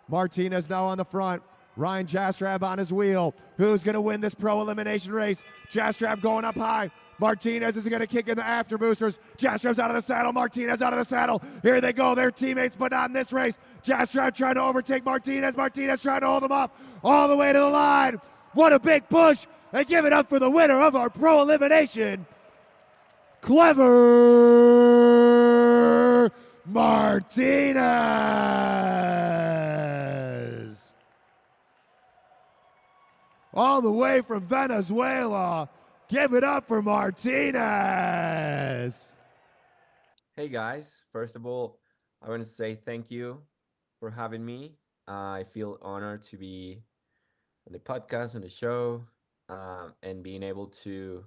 Martinez now on the front. Ryan Jastrab on his wheel. Who's going to win this pro elimination race? Jastrab going up high. Martinez is going to kick in the after boosters. Jastrab's out of the saddle. Martinez out of the saddle. Here they go. They're teammates, but not in this race. Jastrab trying to overtake Martinez. Martinez trying to hold him off all the way to the line. What a big push. And give it up for the winner of our pro elimination, Clever Martinez. All the way from Venezuela. Give it up for Martinez. Hey guys, first of all, I want to say thank you for having me. I feel honored to be on the podcast, on the show, and being able to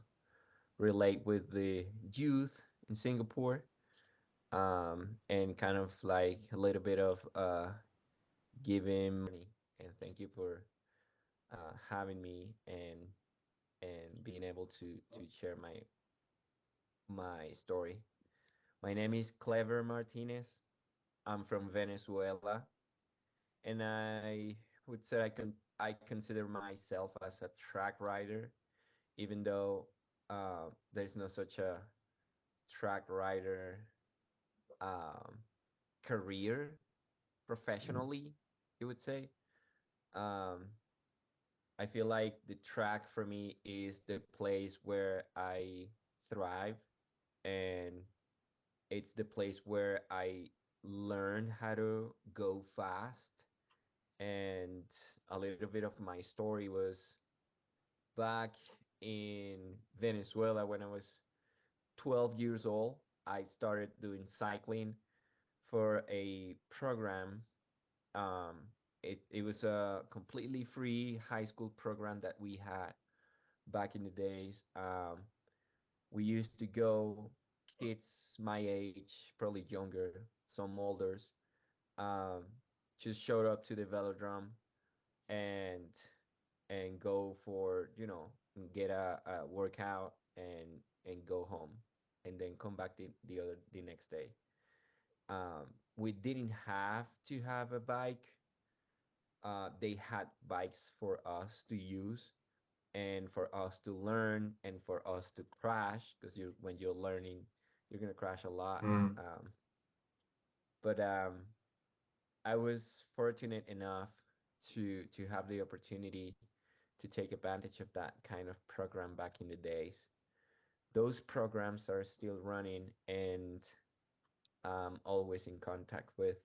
relate with the youth in Singapore, and kind of like a little bit of giving. And thank you for having me and being able to share my story. My name is Clever Martinez. I'm from Venezuela, and I would say I consider myself as a track rider, even though there's no such a track rider um, career professionally. You would say. Um, I feel like the track for me is the place where I thrive, and it's the place where I learn how to go fast. And a little bit of my story was back in Venezuela when I was 12 years old. I started doing cycling for a program. Um, it was a completely free high school program that we had back in the days. We used to go, kids my age, probably younger, some olders, um, just showed up to the velodrome and go for get a workout and go home and then come back the next day. We didn't have to have a bike. They had bikes for us to use and for us to learn and for us to crash because when you're learning you're gonna crash a lot. But I was fortunate enough to have the opportunity to take advantage of that kind of program back in the days. Those programs are still running, and I'm always in contact with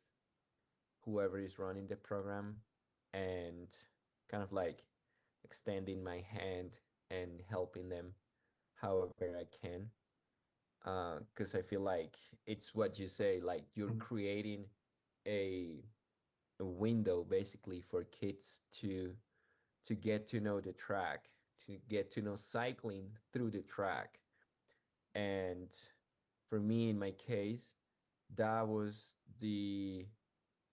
whoever is running the program and kind of like extending my hand and helping them however I can. Because I feel like it's what you say, like you're creating a, a window basically for kids to get to know the track, to get to know cycling through the track. And for me, in my case, that was the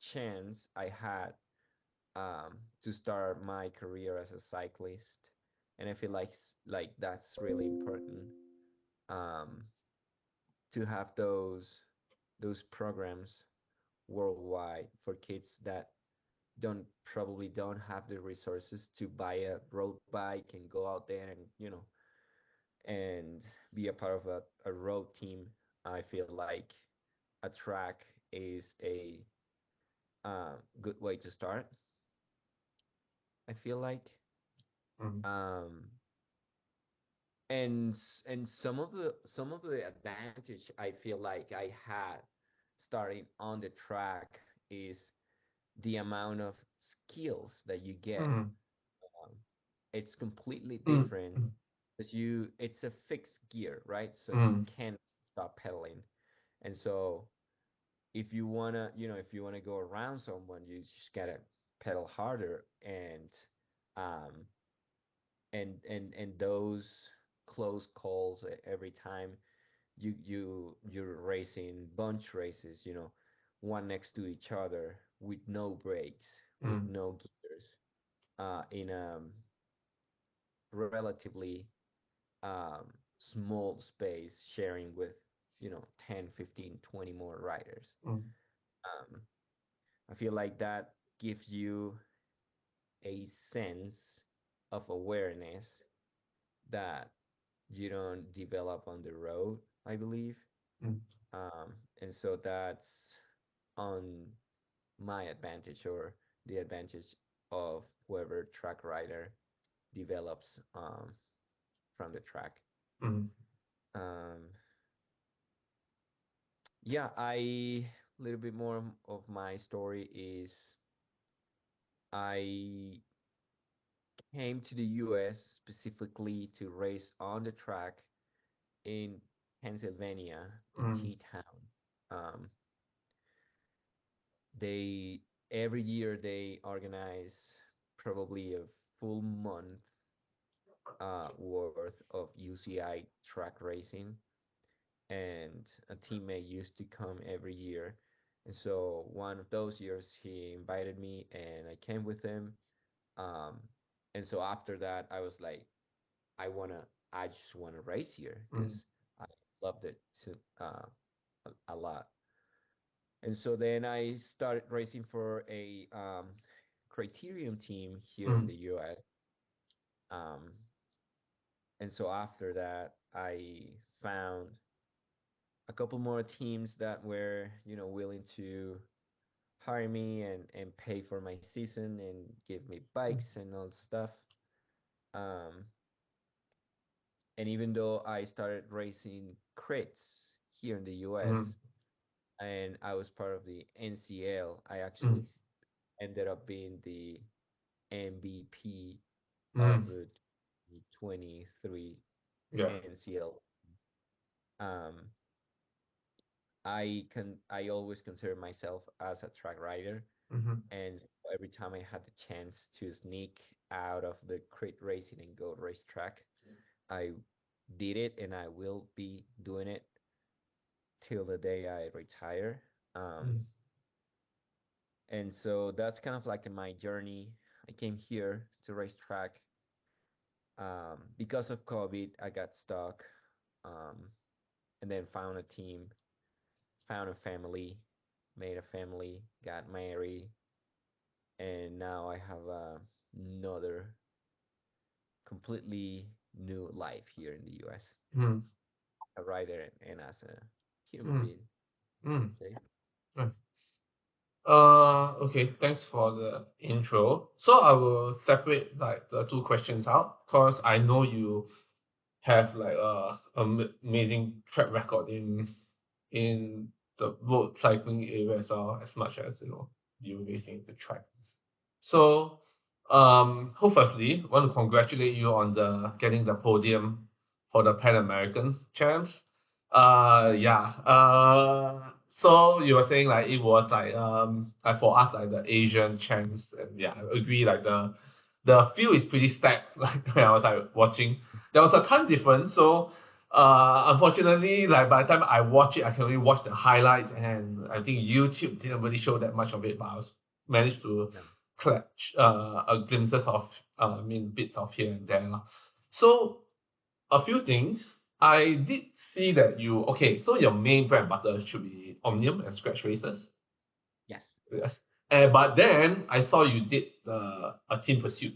chance I had to start my career as a cyclist. And I feel like that's really important, um, to have those programs worldwide for kids that don't have the resources to buy a road bike and go out there and and be a part of a road team. I feel like a track is a good way to start. I feel like, um, and some of the advantage I feel like I had starting on the track is the amount of skills that you get. Um, it's completely different because it's a fixed gear, right? So you can't stop pedaling. And so if you wanna go around someone, you just gotta pedal harder, um and those close calls every time you're racing bunch races, one next to each other with no brakes, with no gears, in a relatively um, small space, sharing with 10, 15, 20 more riders. um, I feel like that gives you a sense of awareness that you don't develop on the road, I believe. Mm. And so that's on my advantage or the advantage of whoever track rider develops from the track. Mm. Um, yeah, I a little bit more of my story is I came to the US specifically to race on the track in Pennsylvania, the Mm. T-town. Um, they every year they organize probably a full month worth of UCI track racing, and a teammate used to come every year. And so one of those years he invited me and I came with him. Um, and so after that I was like, I just wanna race here Mm. because I loved it to, a lot. And so then I started racing for a criterium team here in Mm. the US. Um, and so after that I found a couple more teams that were, willing to hire me and pay for my season and give me bikes and all stuff. Um, and even though I started racing crits here in the US Mm. and I was part of the NCL, I actually Mm. ended up being the MVP of Mm. the 23 Yeah. NCL. Um, I always consider myself as a track rider, Mm-hmm. and every time I had the chance to sneak out of the crit racing and go race track, I did it, and I will be doing it till the day I retire. Um, Mm. and so that's kind of like in my journey. I came here to race track. Because of COVID, I got stuck, um, and then found a team, found a family, made a family, got married, and now I have another completely new life here in the US. Mm. A writer and as a human Mm. being, I Mm. would say. Nice. Okay, thanks for the intro. So I will separate like the two questions out because I know you have like amazing track record in the road cycling area as well, as much as you racing the track. So, firstly, want to congratulate you on the getting the podium for the Pan American champs. Yeah. So you were saying like it was like for us like the Asian champs, and yeah, I agree. Like the field is pretty stacked. Like when I was like watching, there was a ton difference. So unfortunately, like by the time I watch it, I can only watch the highlights, and I think YouTube didn't really show that much of it, but I was managed to No. catch a glimpses of bits of here and there lah. So a few things I did see that you okay. So your main bread and butter should be Omnium and Scratch Races. Yes. Yes. But then I saw you did a Team Pursuit.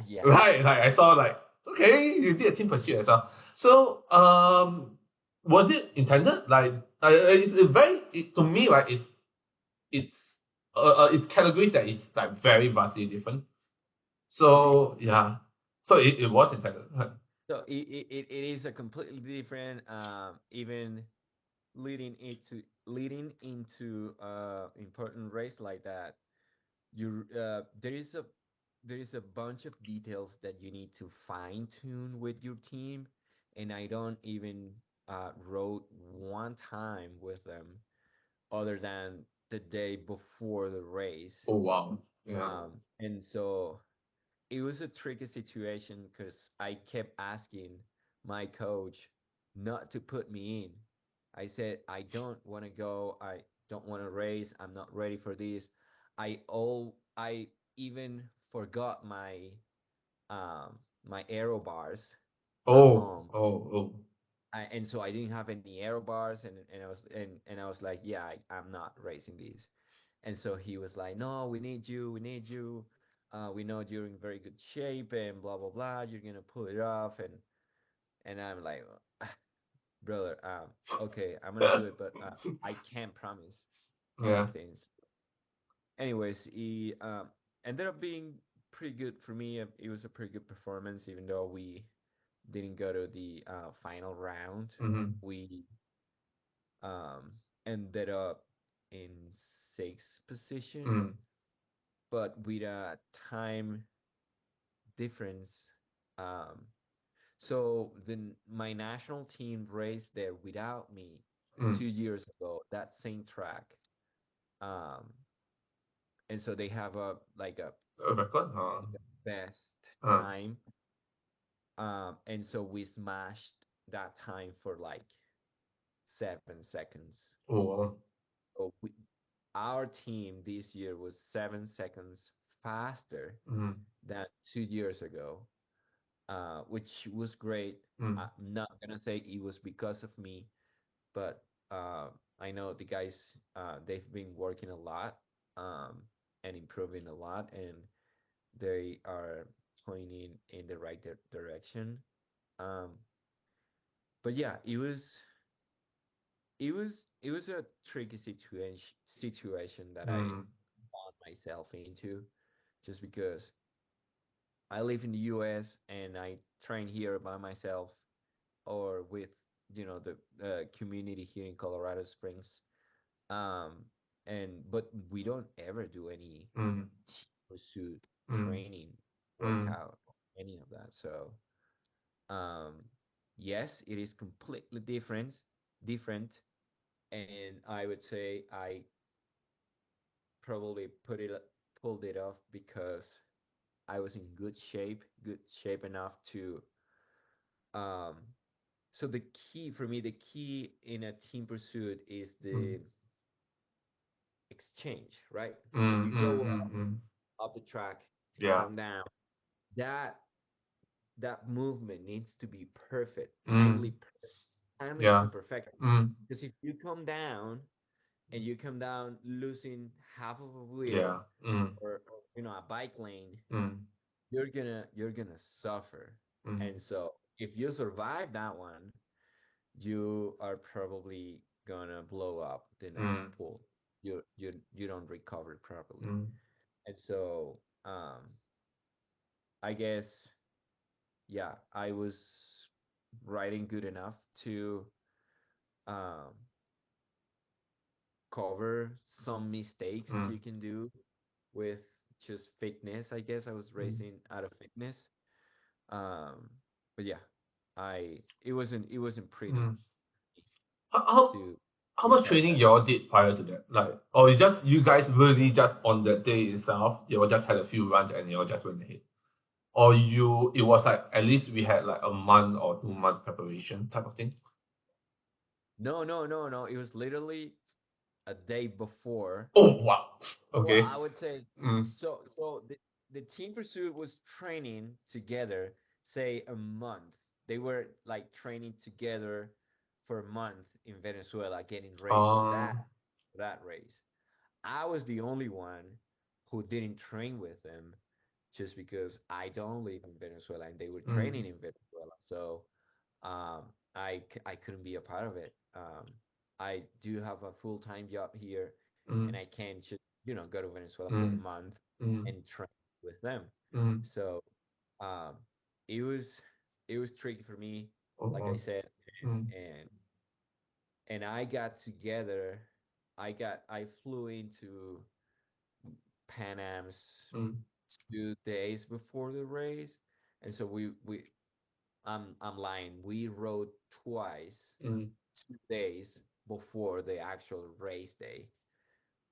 Yeah. Right, like I saw like okay, you did a Team Pursuit as well. So was it intended? Like it's very to me like it's it's categories that is like very vastly different. So yeah, so it was intended. So it is a completely different, even leading into important race like that. You there is a bunch of details that you need to fine tune with your team, and I don't even rode one time with them other than the day before the race. Oh wow, yeah. And so it was a tricky situation because I kept asking my coach not to put me in. I said, I don't want to go. I don't want to race. I'm not ready for this. I even forgot my aero bars at Oh home. oh And so I didn't have any aero bars, and I was like, yeah, I'm not racing these. And so he was like, "No, we need you. We need you. We know you're in very good shape and blah blah blah. You're gonna pull it off." And I'm like, "Brother, okay, I'm gonna do it, but I can't promise Yeah. anything." Anyways, he ended up being pretty good for me. It was a pretty good performance, even though we didn't go to the final round. Mm-hmm. We um, ended up in sixth position, Mm. but with a time difference. Um, so my national team raced there without me Mm. 2 years ago, that same track. Um, and so they have a like a A record? best Uh, time. And so we smashed that time for like 7 seconds. oh. So our team this year was 7 seconds faster Mm. than 2 years ago, which was great. Mm. I'm not gonna say it was because of me, but I know the guys they've been working a lot um, and improving a lot, and they are pointing in the right direction. Um, but yeah, it was a tricky situation that I Mm. found myself into, just because I live in the U.S. and I train here by myself or with the community here in Colorado Springs. Um, and but we don't ever do any Mm. team pursuit Mm. training, Mm. workout, any of that. So um, yes, it is completely different, and I would say I probably pulled it off because I was in good shape enough to um so the key for me, the key in a team pursuit is Mm. the exchange, right? When Mm. you Mm. go Mm. Mm. up the track and Yeah. come down, that that movement needs to be perfect, Mm. timely to Yeah. perfect. Mm. Because if you come down and you come down losing half of a Yeah. wheel Mm. or a bike lane, Mm. you're gonna suffer. Mm. And so if you survive that one, you are probably gonna blow up the next Mm. pull. You don't recover properly. Mm. And so I guess yeah, I was riding good enough to um cover some mistakes Mm. you can do with just fitness. I guess I was Mm. racing out of fitness. Um, but yeah, I it wasn't pretty Mm. How, how to how to much cut training that. y'all did prior to that? Like, or it's just you guys really just on that day itself, you all just had a few runs and you all just went ahead? Or it was like at least we had like a month or 2 months preparation type of thing? No, no, no, no. It was literally a day before. Oh wow. Well, Okay. I would say Mm. so the team pursuit was training together, say a month. They were like training together for a month in Venezuela, getting ready for that Uh, race. I was the only one who didn't train with them just because I don't live in Venezuela and they were mm. training in Venezuela. So um, I couldn't be a part of it. I do have a full-time job here, and Mm. I can't just go to Venezuela for a Mm. month Mm. and train with them. Mm. So um, it was tricky for me, Oh, like I oh. said, Mm. and I got together. I flew into Pan Am's Mm. 2 days before the race, and so I'm lying. We rode twice, Mm. 2 days before the actual race day.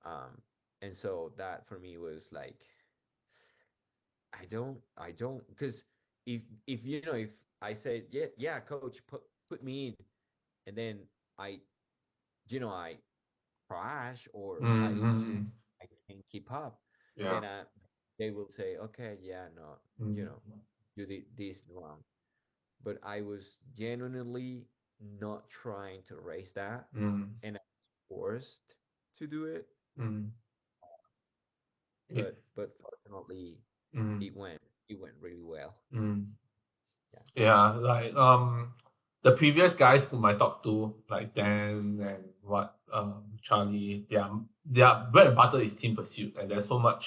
Um, and so that for me was like, I don't, because if I said, yeah, yeah, coach, put me in, and then I, I crash or Mm. Mm. I can't keep up, Yeah. then they will say, okay, yeah, no, you Mm. know, you did this wrong. But I was genuinely not trying to race that, Mm. and I was forced to do it. Mm. It, but fortunately mm, it went it went really well. mm. Yeah. Yeah, like the previous guys whom I talked to, like Dan and Charlie, their bread and butter is team pursuit, and there's so much,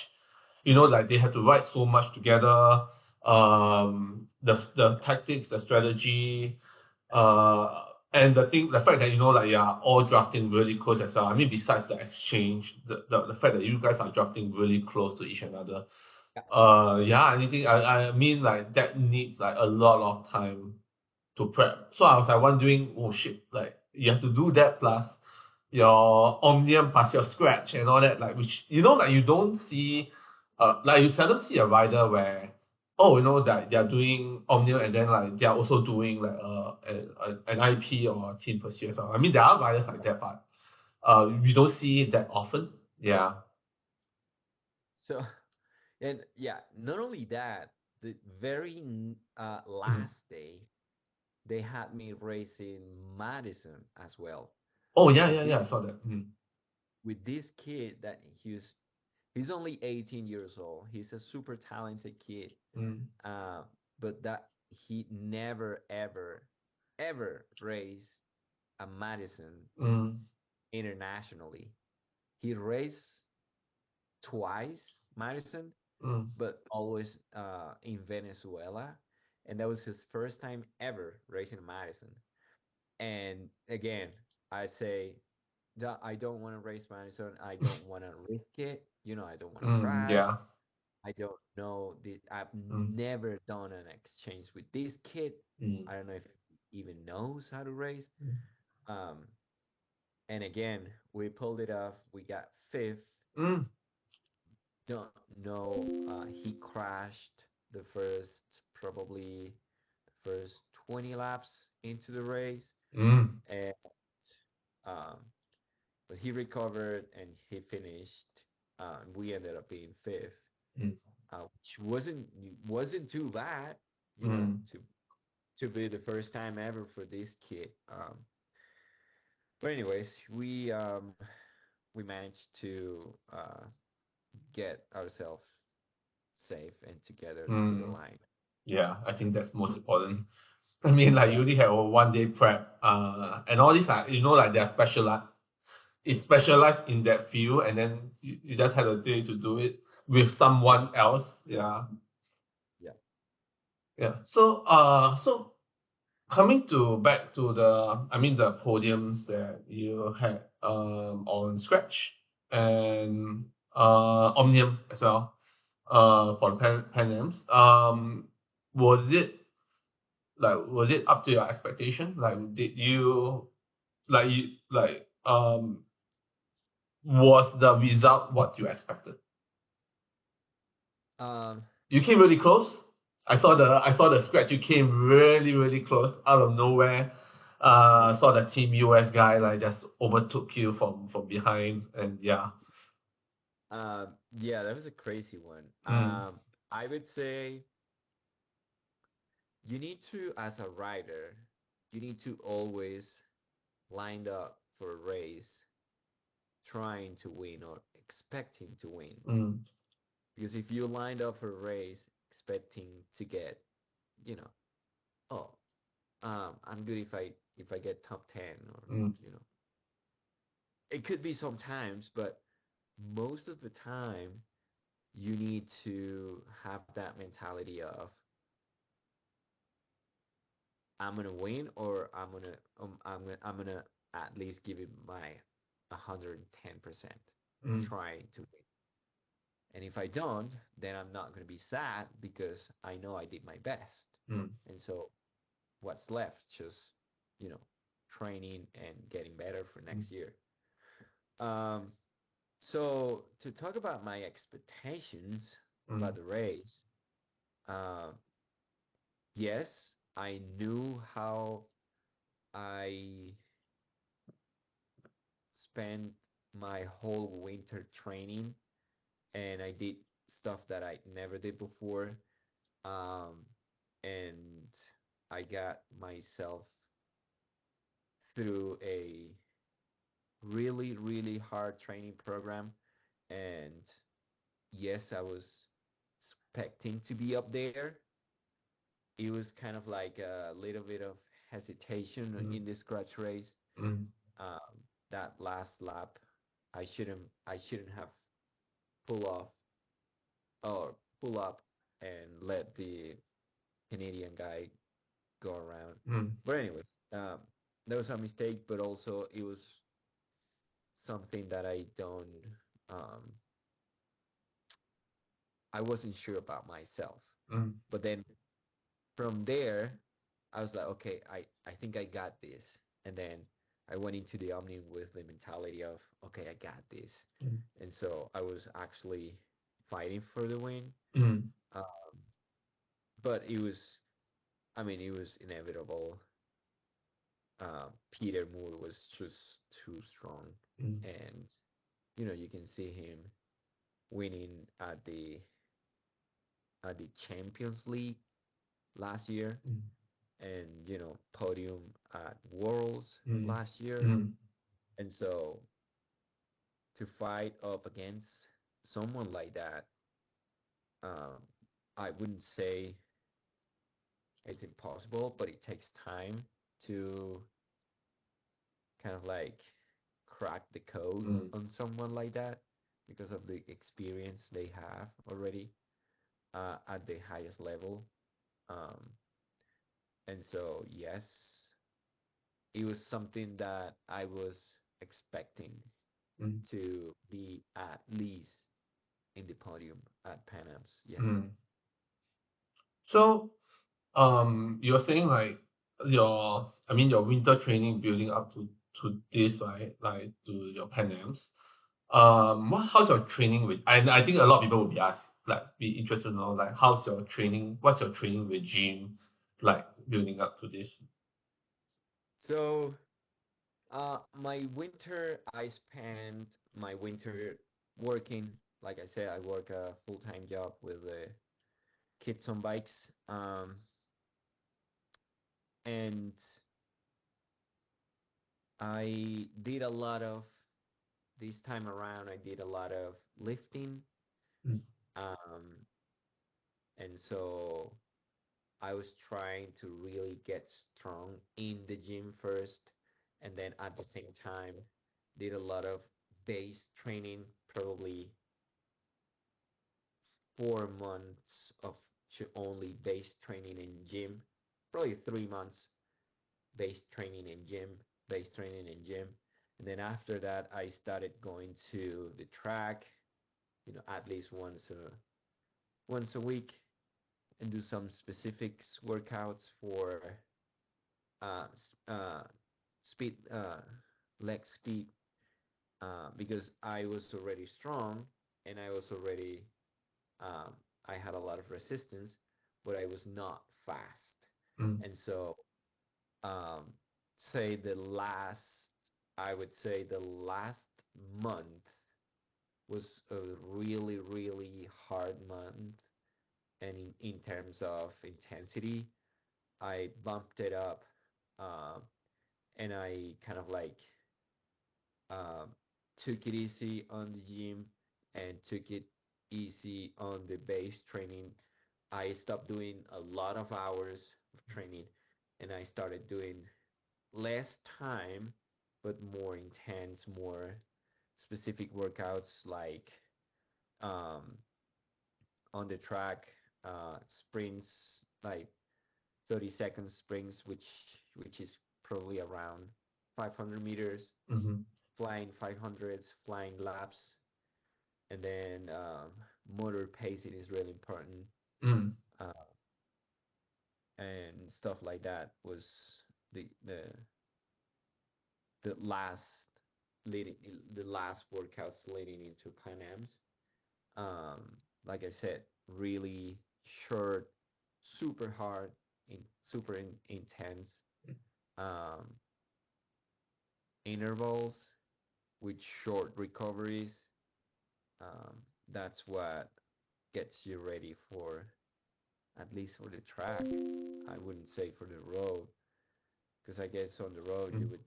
like they have to write so much together. The tactics, the strategy, and the fact that like you are all drafting really close as well. I mean, besides the exchange, the fact that you guys are drafting really close to each another. Yeah, anything. I mean, like that needs like a lot of time to prep. So I was like wondering, oh shit, like you have to do that plus your Omnium plus your Scratch and all that, like which like you don't see, like you seldom see a rider where, oh, that they're doing Omnium and then like they're also doing like an IP or a team pursuit as well. I mean, there are riders like that, but you don't see it that often. Yeah. So and yeah, not only that, the very Mhm. last day they had me racing Madison as well Oh yeah, with yeah, yeah. I saw that. this kid that he's only 18 years old. He's a super talented kid. Mm, Uh, but that he never ever raced a Madison mm, internationally. He raced twice Madison, mm, but always in Venezuela, and that was his first time ever racing Madison. And again, I say that I don't want to race Madison. I don't want to risk it. I don't want to crash. yeah. I don't know this. I've Mm, never done an exchange with this kid. mm, I don't know if he even knows how to race. mm, Um, and again, we pulled it off. We got fifth. mm, Don't know. He crashed the probably the first 20 laps into the race, mm, and um, but he recovered and he finished. We ended up being fifth, mm, which wasn't too bad, mm, to be the first time ever for this kid. But anyways, we managed to get ourselves safe and together to the mm. line. Yeah, I think that's most important. I mean, like you Yeah. only have a 1 day prep, and all these are, like they're specialized. It's specialized in that field, and then you just had a day to do it with someone else. Yeah, Yeah. yeah. So coming to back to I mean, the podiums that you had on Scratch and Omnium as well, for the Pan Ams. Was it up to your expectation? Like, did you like you like was the result what you expected? Um, You came really close. I saw the scratch. You came really really close out of nowhere. Saw the Team US guy like just overtook you from behind, and yeah. yeah, that was a crazy one. Mm, I would say you need to, as a rider, you need to always line up for a race trying to win or expecting to win. mm, Because if you lined up for a race expecting to get, you know, oh, I'm good if I get top 10, or mm, you know, it could be sometimes, but most of the time you need to have that mentality of I'm gonna win, or I'm gonna at least give it my 110% mm, trying to win. And if I don't, then I'm not gonna be sad because I know I did my best. mm, And so what's left? Just, you know, training and getting better for mm, next year. Um, so to talk about my expectations mm, about the race, uh, yes, I knew how I spent my whole winter training, and I did stuff that I never did before. Um, and I got myself through a really, really hard training program. And yes, I was expecting to be up there. It was kind of like a little bit of hesitation Mm, in the scratch race. mm, That last lap, I shouldn't have pull off or pull up and let the Canadian guy go around. mm, But anyways, um, that was a mistake, but also it was something that um, I wasn't sure about myself. mm, But then from there, I was like, okay, I think I got this. And then I went into the Omnium with the mentality of, okay, I got this. mm, And so I was actually fighting for the win. mm, Uh, but it was, I mean, it was inevitable. Peter Moore was just too strong. mm, And, you can see him winning at the Champions League last year mm, and, podium at Worlds mm, last year. mm, And so to fight up against someone like that, um, I wouldn't say it's impossible, but it takes time to kind of like crack the code mm. on someone like that because of the experience they have already at the highest level. Um, and so, yes, it was something that I was expecting Mm, to be at least in the podium at Pan Am's. Yes. mm. So, you're saying like I mean, your winter training building up to this, right? Like to your Pan Ams. How's your training with? I think a lot of people would be interested to know, like, how's your training? What's your training regime like building up to this? So, my winter, I spent my winter working. Like I said, I work a full-time job with kids on bikes. And I did a lot of, this time around, I did a lot of lifting. Mm, Um, and so I was trying to really get strong in the gym first, and then at the same time, did a lot of base training, probably 4 months of only base training in gym, probably 3 months base training in gym, base training in gym. And then after that, I started going to the track, at least once a week and do some specifics workouts for uh, speed, leg speed, because I was already strong and I was already, um, I had a lot of resistance, but I was not fast. mm, And so, um, say the last, I would say the last month was a really, really hard month. And in terms of intensity, I bumped it up, uh, and I kind of like um, took it easy on the gym and took it easy on the base training. I stopped doing a lot of hours of training and I started doing less time but more intense, more specific workouts like um, on the track, sprints, like 30-second sprints, which is probably around 500 meters, mm-hmm, flying 500s, flying laps, and then motor pacing is really important, mm, uh, and stuff like that was the the the last leading the last workouts leading into Pan Am's. Like I said, really short, super hard, super intense um, intervals with short recoveries. Um, that's what gets you ready for, at least for the track. I wouldn't say for the road, because I guess on the road you mm, would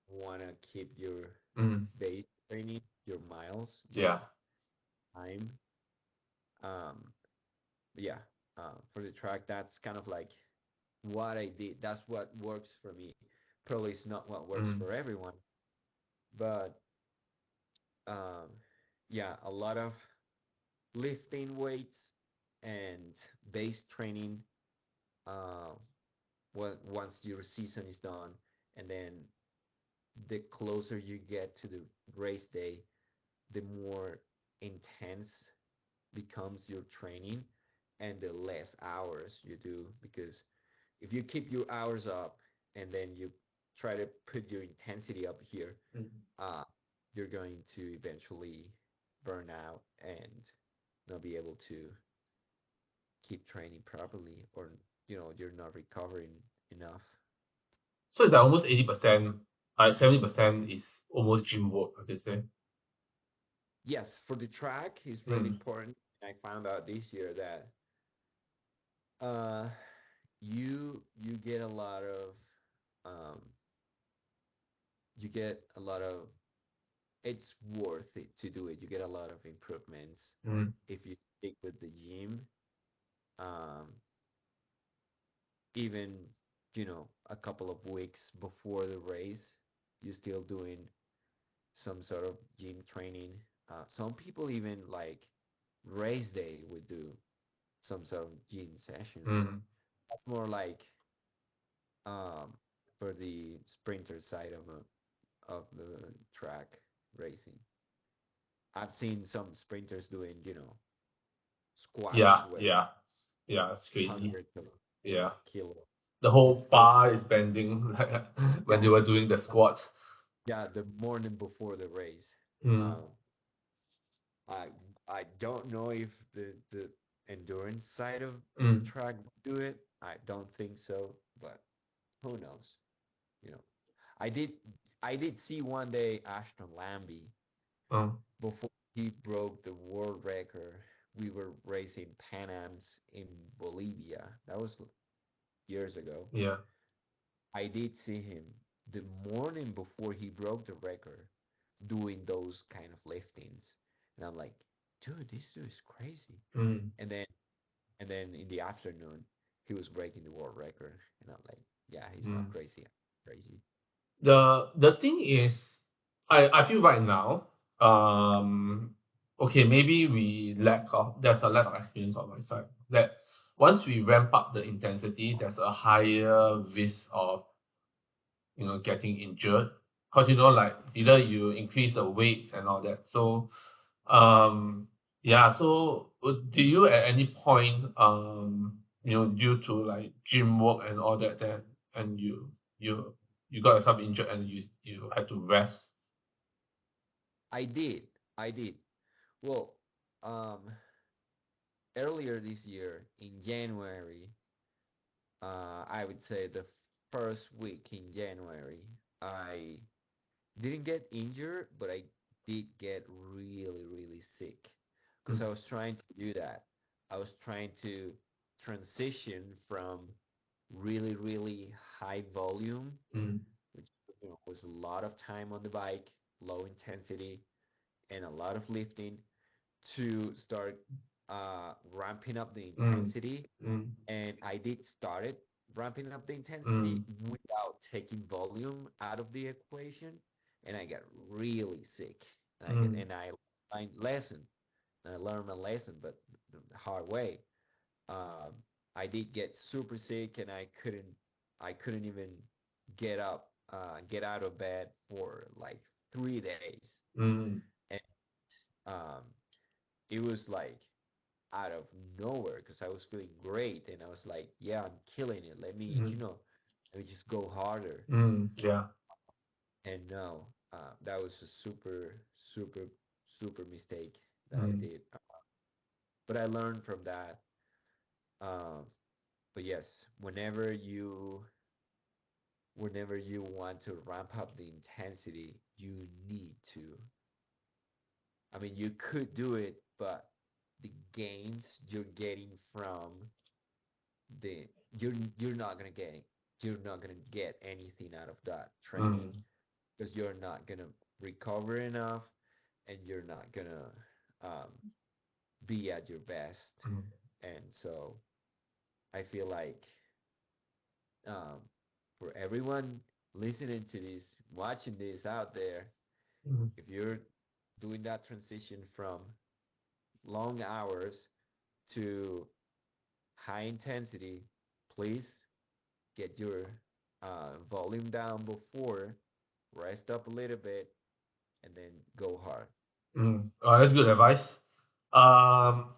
want to keep your mm. base training, your miles, your Yeah. time. Um, yeah, for the track, that's kind of like what I did. That's what works for me. Probably it's not what works Mm. for everyone, but um, yeah, a lot of lifting weights and base training. Uh, once your season is done, and then the closer you get to the race day, the more intense becomes your training and the less hours you do, because if you keep your hours up and then you try to put your intensity up here, Mm. uh, you're going to eventually burn out and not be able to keep training properly, or you're not recovering enough. So it's like almost 80%, 70% is almost gym work, I could say. Yes, for the track is really Mm. important. I found out this year that uh you get a lot of um you get a lot of it's worth it to do it. You get a lot of improvements Mm. if you stick with the gym. Um, even a couple of weeks before the race, you're still doing some sort of gym training. Some people even like race day would do some sort of gym sessions. Mm. That's more like um, for the sprinter side of the track racing. I've seen some sprinters doing, squats Yeah, with yeah, yeah, it's crazy. 100 Yeah. kilo. The whole Those, bar is bending when they yeah, were doing the squats. yeah, the morning before the race. Mm. Um, I I don't know if the endurance side of the Mm. track do it. I don't think so, but who knows? You know, I did I did see one day Ashton Lambie Mm. before he broke the world record. We were racing Pan Ams in Bolivia. That was years ago. Yeah. I did see him the morning before he broke the record doing those kind of liftings. And I'm like, dude, this dude is crazy. Mm. And then and then in the afternoon he was breaking the world record. And I'm like, yeah, he's not Mm. crazy. I'm crazy. The thing is, I feel right now, okay, maybe there's a lack of experience on my side. That once we ramp up the intensity, there's a higher risk of getting injured, because like either you increase the weights and all that. So yeah, so do you at any point due to like gym work and all that, then and you you got yourself injured and you had to rest? I did. I did. Well, um, earlier this year in January, I would say the first week in January, I didn't get injured, but I did get really, really sick because Mm. I was trying to do that. I was trying to transition from really, really high volume, Mm. which was a lot of time on the bike, low intensity, and a lot of lifting, to start ramping up the Mm. intensity. Mm. And I did started ramping up the intensity Mm. without taking volume out of the equation, and I got really sick. Mm. And I lesson. I learned my lesson, but the hard way. Um, I did get super sick, and I couldn't even get out of bed for like 3 days, Mm. and um, it was like out of nowhere because I was feeling great and I was like, yeah, I'm killing it. Mm. Let me just go harder. Mm. Yeah. And no, that was a super, super, super mistake that I Mm. did. But I learned from that. Um, but yes, whenever you want to ramp up the intensity, you need to. I mean, you could do it, but the gains you're getting from the you're not gonna get anything out of that training Mm. because you're not gonna recover enough, and you're not gonna um, be at your best. Mm, And so I feel like um, for everyone listening to this, watching this out there, mm, if you're doing that transition from long hours to high intensity, please get your volume down before, rest up a little bit, and then go hard. Oh, that's good advice.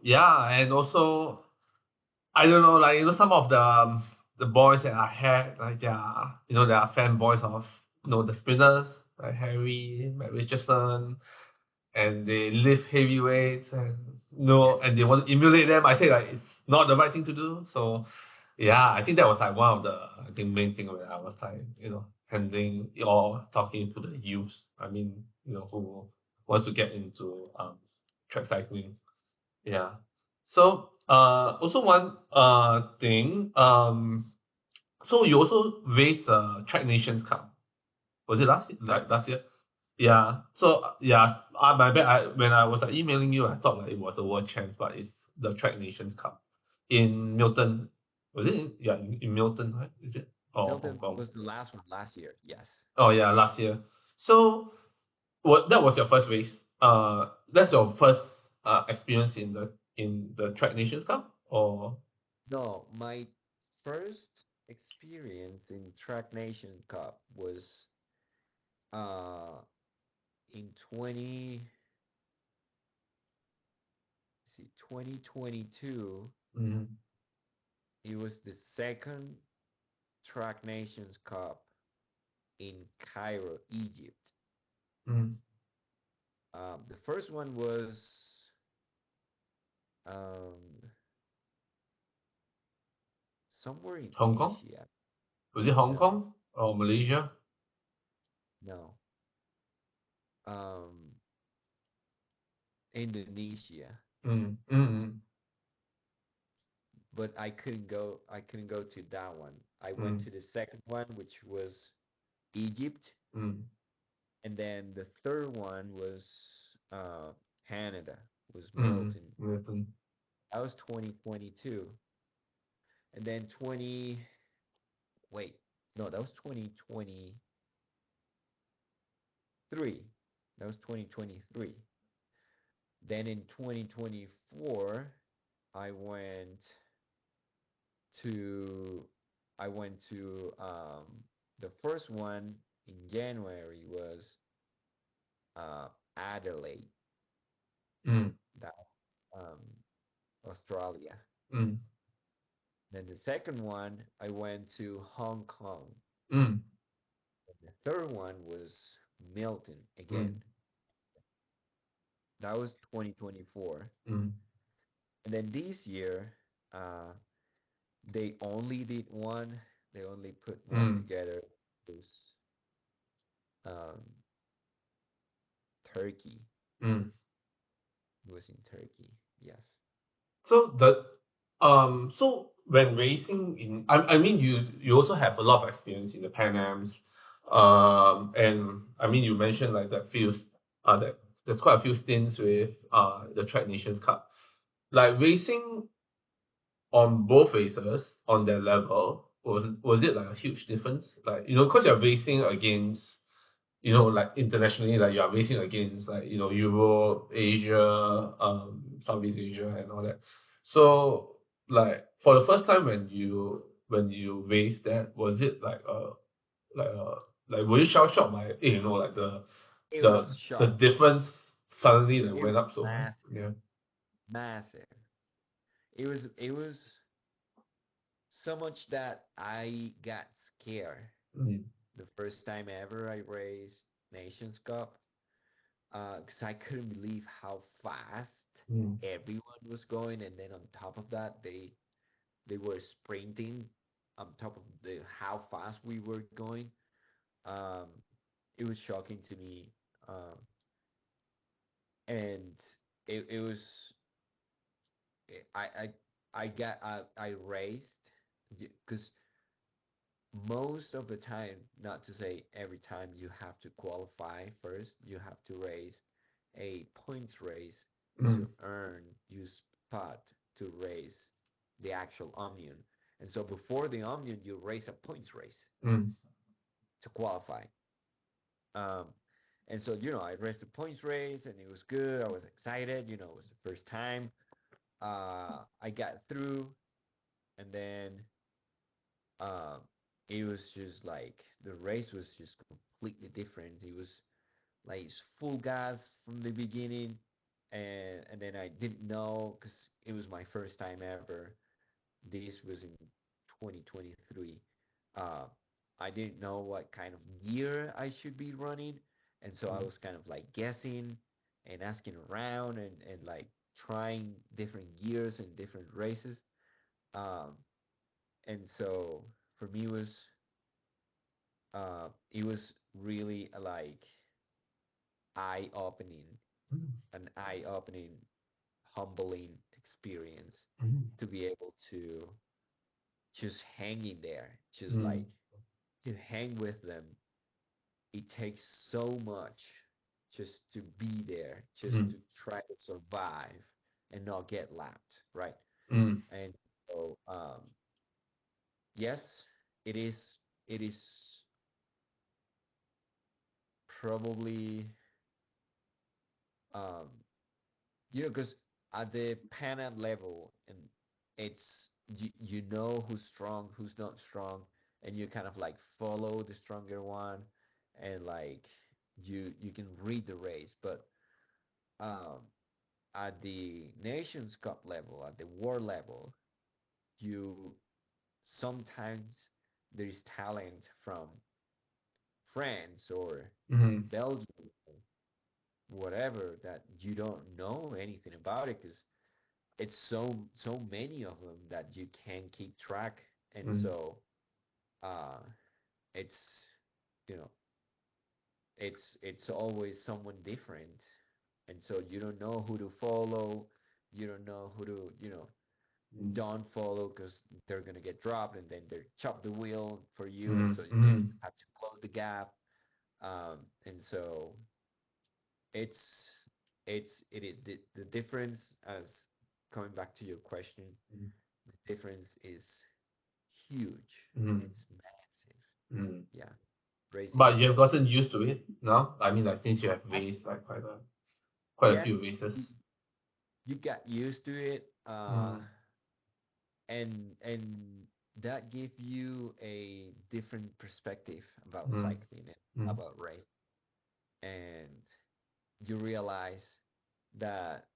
Yeah, and also I don't know, like some of the boys that I had, like they are fanboys of the spinners like Harry, Matt Richardson, and they lift heavyweights, and and they want to emulate them. I say like it's not the right thing to do. So yeah, I think that was like one of the I think main thing when I was like handling or talking to the youths. I mean who wants to get into track cycling. Yeah. So also one thing so you also raised the Track Nations Cup. Was it last year? Yep. Like last year? Yeah. So yeah, my bad. When I was emailing you, I thought like it was a World Champs, but it's the Track Nations Cup in Milton. Was it? In Milton, right? Is it? Or Hong Milton Kong? was the last one last year. Yes. Oh yeah, last year. So what that was your first race? That's your first experience in the Track Nations Cup, or No, my first experience in Track Nation Cup was uh in 2022. mm, It was the second Track Nations Cup in Cairo, Egypt. mm, The first one was um somewhere in Hong Kong? Asia. Was it Hong No, Kong or Malaysia? no. Um, Indonesia. Mm, mm, But I couldn't go to that one. I went mm, to the second one, which was Egypt, mm, and then the third one was uh Canada, was mm, Milton. Milton. That was 2022. And then 20 wait, no, that was 2023. That was 2023. Then in 2024, I went to I went to the first one in January was uh Adelaide, Mm, that Australia. mm, Then the second one I went to Hong Kong. mm, And the third one was Milton again. mm, That was 2024. mm, And then this year, uh, they only did one. They only put one mm. together. It was um, Turkey. Mm. It was in Turkey. Yes. So when racing I mean you also have a lot of experience in the Pan Ams, and I mean you mentioned like that there's quite a few stints with the Track Nations Cup. Like racing on both races on that level, was it like a huge difference? Like because you're racing against like internationally, like you are racing against like Europe, Asia, Southeast Asia, and all that. So like for the first time when you raced that, was it like a like were you shell shocked by like It was the shock. difference suddenly like It went was up so high? massive, Yeah. massive. It was so much that I got scared Mm, the first time ever I raced Nations Cup, because I couldn't believe how fast mm, everyone was going, and then on top of that, they were sprinting on top of the how fast we were going. Um, it was shocking to me, um, and it was I I raced because most of the time, not to say every time, you have to qualify first. You have to race a points race, to Mm. earn you spot to race the actual Omnium. And so before the Omnium, you race a points race Mm. to qualify. Um, and so, I raced the points race and it was good. I was excited. It was the first time. I got through, and then uh, it was just like the race was just completely different. It was like full gas from the beginning, and then I didn't know because it was my first time ever. This was in 2023. Uh, I didn't know what kind of gear I should be running, and so I Mm. was kind of like guessing and asking around and like trying different gears and different races. Um, and so for me it was really like eye opening, Mm. an eye opening, humbling experience Mm. to be able to just hang in there, just Mm. like to hang with them. It takes so much just to be there, just Mm. to try to survive and not get lapped, right? Mm. And so, yes, it is. It is probably, um, because at the Pan Am level, and you know who's strong, who's not strong, and you kind of like follow the stronger one, and like you can read the race. But um, at the Nations Cup level, at the world level, you sometimes there is talent from France or Mm. Belgium, whatever, that you don't know anything about it because it's so many of them that you can't keep track, and Mm. so uh, it's you know it's always someone different, and so you don't know who to follow, you don't know who to Mm. don't follow because they're gonna get dropped, and then they chop the wheel for you, and Mm. so then you Mm. have to close the gap, and so it's the difference, as coming back to your question, the difference is huge. Mm. It's massive. Mm. Yeah, racing But you have is. gotten used to it now. I mean, like since you have I, raced like quite a yes, few you, races. you got used to it, Mm. and that give you a different perspective about Mm. cycling and Mm. about race, and you realize that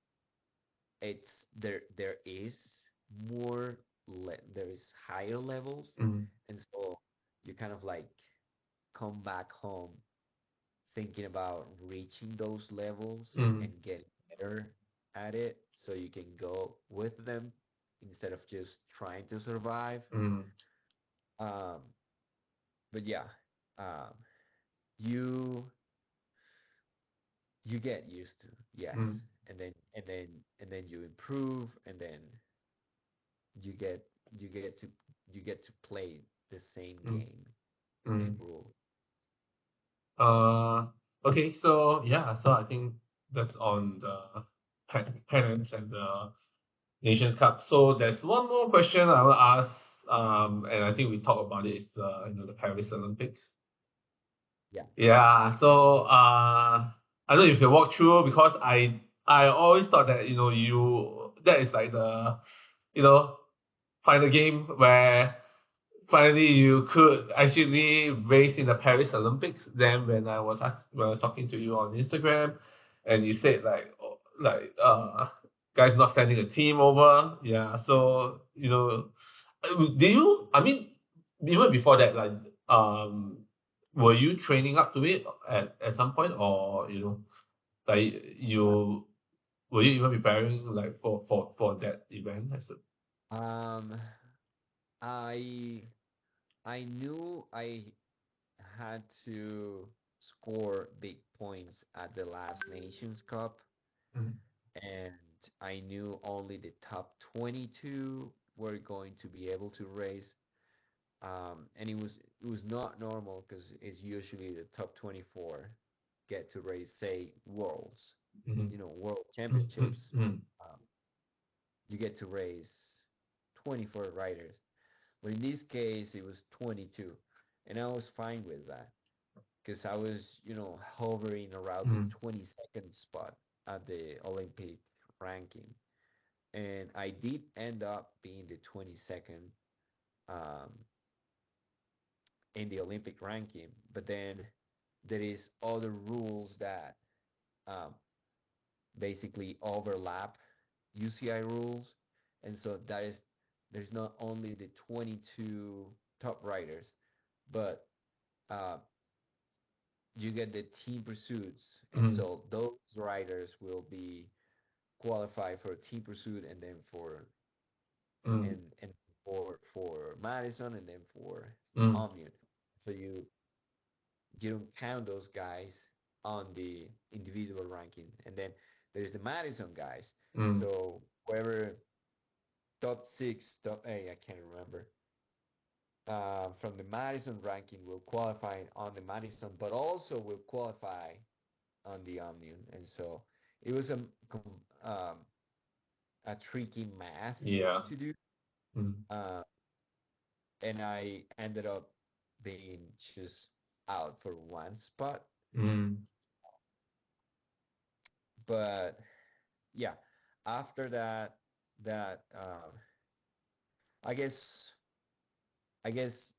there is there is higher levels, Mm. and so you kind of like come back home thinking about reaching those levels Mm. and getting better at it so you can go with them instead of just trying to survive. Mm. Um, but yeah, um, you you get used to, yes, Mm. and then you improve, and then you get you get to you get to play the same Mm. game, same Mm. rule. Uh, okay, so yeah, so I think that's on the pennants and the Nations Cup. So there's one more question I will ask, and I think we talked about it, is the Paris Olympics. Yeah. Yeah, so I don't know if you can walk through, because I always thought that you that is like the you know final game where finally you could actually race in the Paris Olympics. Then when I was talking to you on Instagram, and you said like guys not sending a team over. Yeah, so did you? I mean, even before that, like were you training up to it at some point, or like you were you even preparing like for that event? Um, I I knew I had to score big points at the last Nations Cup, Mm. and I knew only the top 22 were going to be able to race. And it was not normal because it's usually the top 24 get to race, say, Worlds. Mm-hmm. world Mm-hmm. championships, um, you get to race 24 riders. But in this case, it was 22, and I was fine with that because I was, hovering around the Mm-hmm. 22nd spot at the Olympic ranking, and I did end up being the 22nd um, in the Olympic ranking. But then there is other rules that um, basically overlap UCI rules, and so there's not only the 22 top riders, but uh, you get the team pursuits, and Mm-hmm. so those riders will be qualified for team pursuit, and then for Madison, and then for Mm-hmm. Omnium. So you don't count those guys on the individual ranking, and then there's the Madison guys. Mm-hmm. So whoever top six, top eight, I can't remember. From the Madison ranking will qualify on the Madison, but also will qualify on the Omnium, and so it was um, a tricky math Yeah. to do, Mm-hmm. uh, and I ended up being just out for one spot. Mm-hmm. But yeah, after that I guess I guess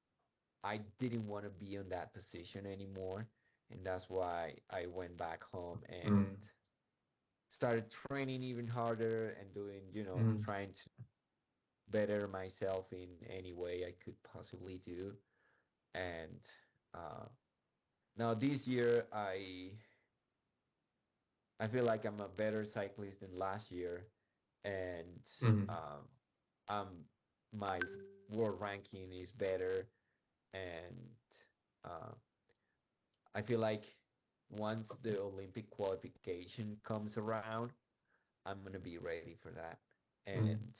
I didn't want to be in that position anymore, and that's why I went back home and Mm-hmm. started training even harder and doing, Mm-hmm. trying to better myself in any way I could possibly do. And uh, now this year, I feel like I'm a better cyclist than last year, and Mm-hmm. um, um, my world ranking is better, and uh, I feel like once the Olympic qualification comes around, I'm gonna be ready for that, Mm-hmm. and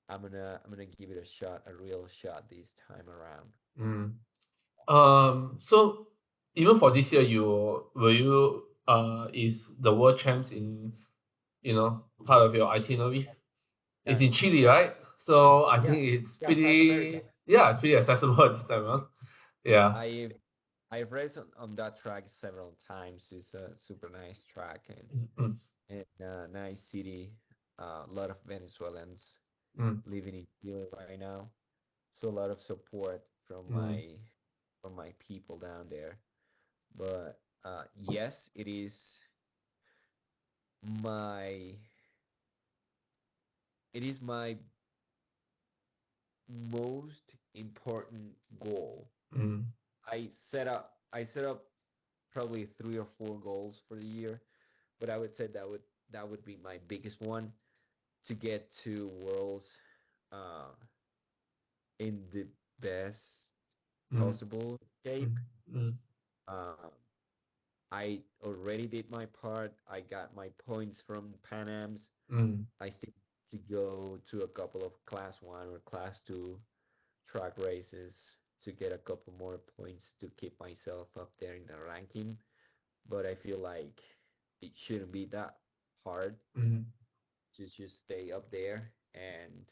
I'm gonna give it a shot, a real shot this time around. Mm-hmm. So even for this year, is the world champs in part of your itinerary? It's Yeah, in Chile, right? So I yeah, think it's yeah. South America. it's pretty accessible this time around. Yeah. I've I've raced on that track several times. It's a super nice track Mm, and nice city. A lot of Venezuelans mm, living in Chile right now. So a lot of support mm, from my people down there. But yes, my it is my most important goal. mm, I set up probably 3 or 4 goals for the year, but I would say that would be my biggest one to get to Worlds uh, in the best mm, possible shape. mm, mm, Uh, I already did my part. I got my points from Pan Am's. mm, I still need to go to a couple of Class 1 or Class 2 track races to get a couple more points to keep myself up there in the ranking. But I feel like it shouldn't be that hard mm, to just stay up there. And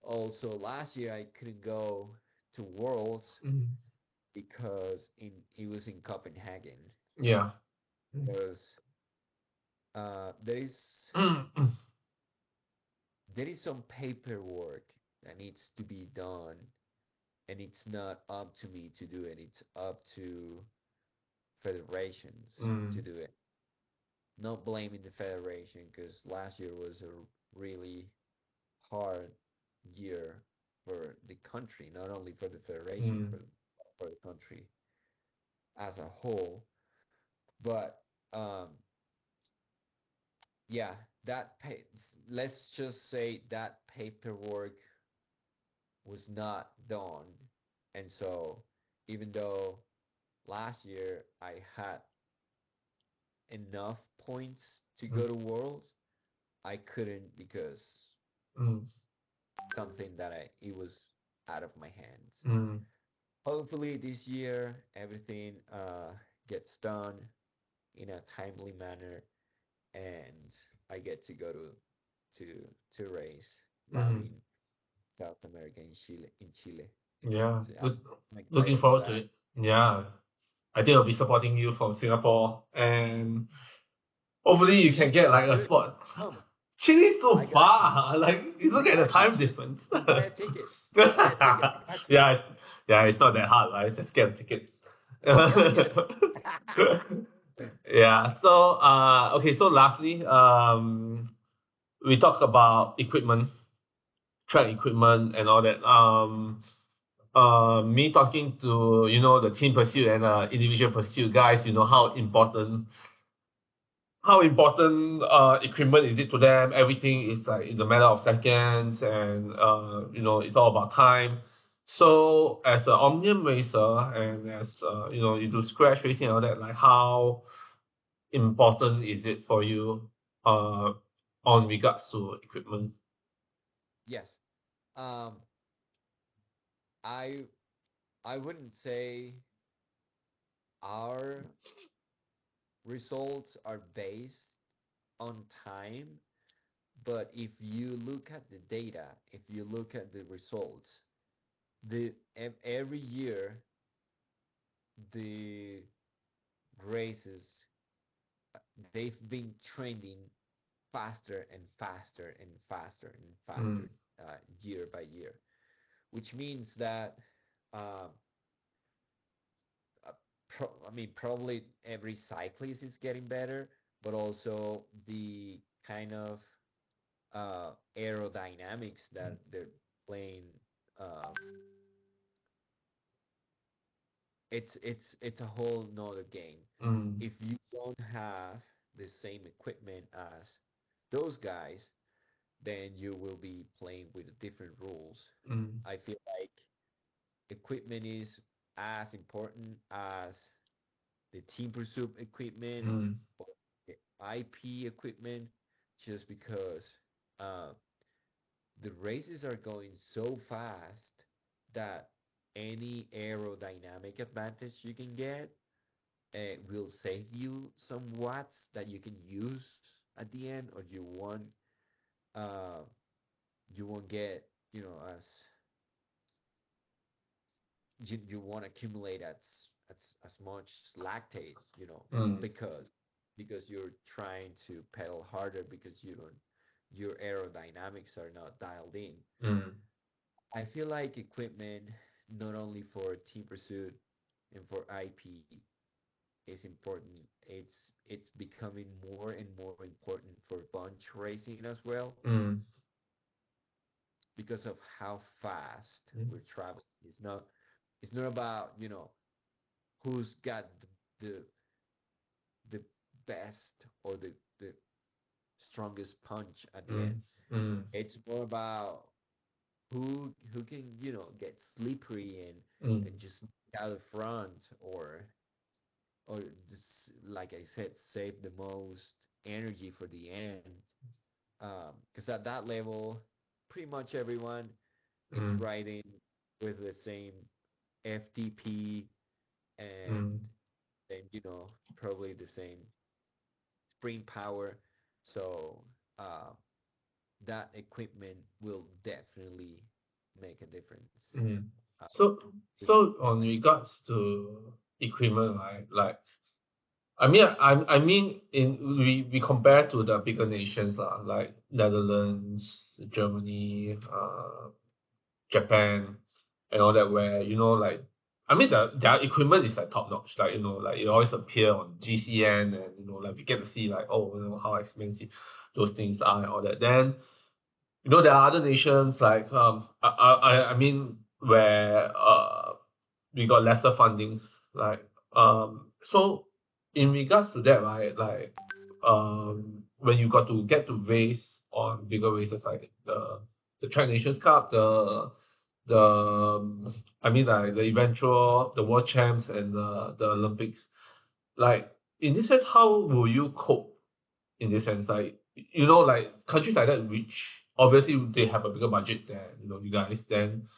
also last year I couldn't go to Worlds mm. because it was in Copenhagen. Yeah. Mm, Because there is mm, mm, some paperwork that needs to be done, and it's not up to me to do it. It's up to federations to mm, do it. Not blaming the federation because last year was a really hard year for the country, not only for the federation, mm, for the country as a whole. But yeah, let's just say that paperwork was not done, and so even though last year I had enough points to mm, go to Worlds, I couldn't because mm, something that it was out of my hands. mm, Hopefully this year everything gets done in a timely manner, and I get to go to race now Mm. in South America in Chile. Yeah. So I'm Looking excited for forward to that. it. Yeah. I think I'll be supporting you from Singapore, and hopefully you can get Sounds like a good. spot. Come, Chile's I so got you. far. Like you I look at the got you. time difference. Just buy a ticket. Just buy a ticket. I got you. Yeah, yeah, it's not that hard, right? Just get a ticket. Yeah, yeah. Yeah. So okay. So lastly, we talked about equipment, track equipment, and all that. Me talking to the team pursuit and individual pursuit guys. You know how important equipment is it to them. Everything is like in a matter of seconds, and it's all about time. So as an omnium racer, and as you do scratch racing and all that, like how important is it for you uh on regards to equipment? Yes. Um, I I wouldn't say our results are based on time, but if you look at the data, if you look at the results, every year the races they've been trending faster and faster and faster and Mm, faster year by year, which means that uh, I mean, probably every cyclist is getting better, but also the kind of aerodynamics that they're playing. Um, it's a whole nother game. mm, If you don't have the same equipment as those guys, then you will be playing with different rules. mm, I feel like equipment is as important as the team pursuit equipment mm, or the IP equipment, just because uh, the races are going so fast that any aerodynamic advantage you can get will save you some watts that you can use at the end, or uh, you won't get as you won't accumulate as much lactate, mm, because you're trying to pedal harder because your aerodynamics are not dialed in. mm, I feel like equipment, not only for team pursuit and for IP, is important. It's becoming more and more important for bunch racing as well, mm, because of how fast mm, we're traveling. It's not about who's got the the best or the strongest punch at the mm, end. mm, It's more about who can get slippery and mm, just out the front, or just, like I said, save the most energy for the end. Because at that level, pretty much everyone is mm, riding with the same FTP, and mm, then probably the same spring power. So that equipment will definitely make a difference. mm. Uh, So with so on regards to equipment, right? Like I mean, we compare to the bigger nations lah, like Netherlands, Germany, Japan, and all that. Where like I mean, their equipment is like top notch. Like like it always appear on GCN, and like we get to see like, oh, how expensive those things are and all that. Then there are other nations like I mean, where we got lesser fundings, like so in regards to that, right, like when you got to get to race on bigger races like the Track Nations Cup, I mean, like the eventual the World Champs and the Olympics, like in this sense, how will you cope in this sense? Like like countries like that, which obviously they have a bigger budget than you guys, then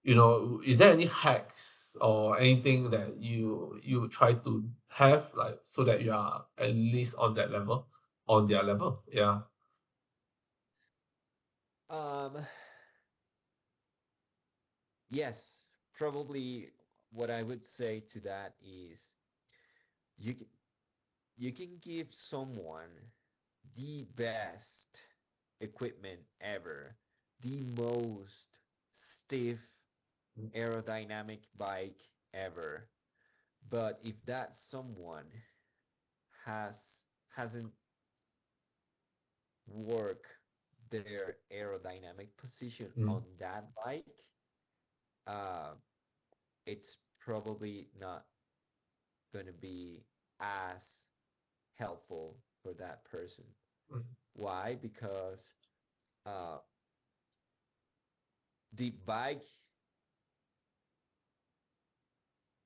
is there any hacks or anything that you try to have, like, so that you are at least on that level? on their level. Yeah. Um, yes, probably what I would say to that is you c- you can give someone the best equipment ever, the most stiff aerodynamic bike ever. But if that someone has hasn't worked their aerodynamic position Mm, on that bike, uh, it's probably not going to be as helpful for that person. mm, Why? Because uh, the bike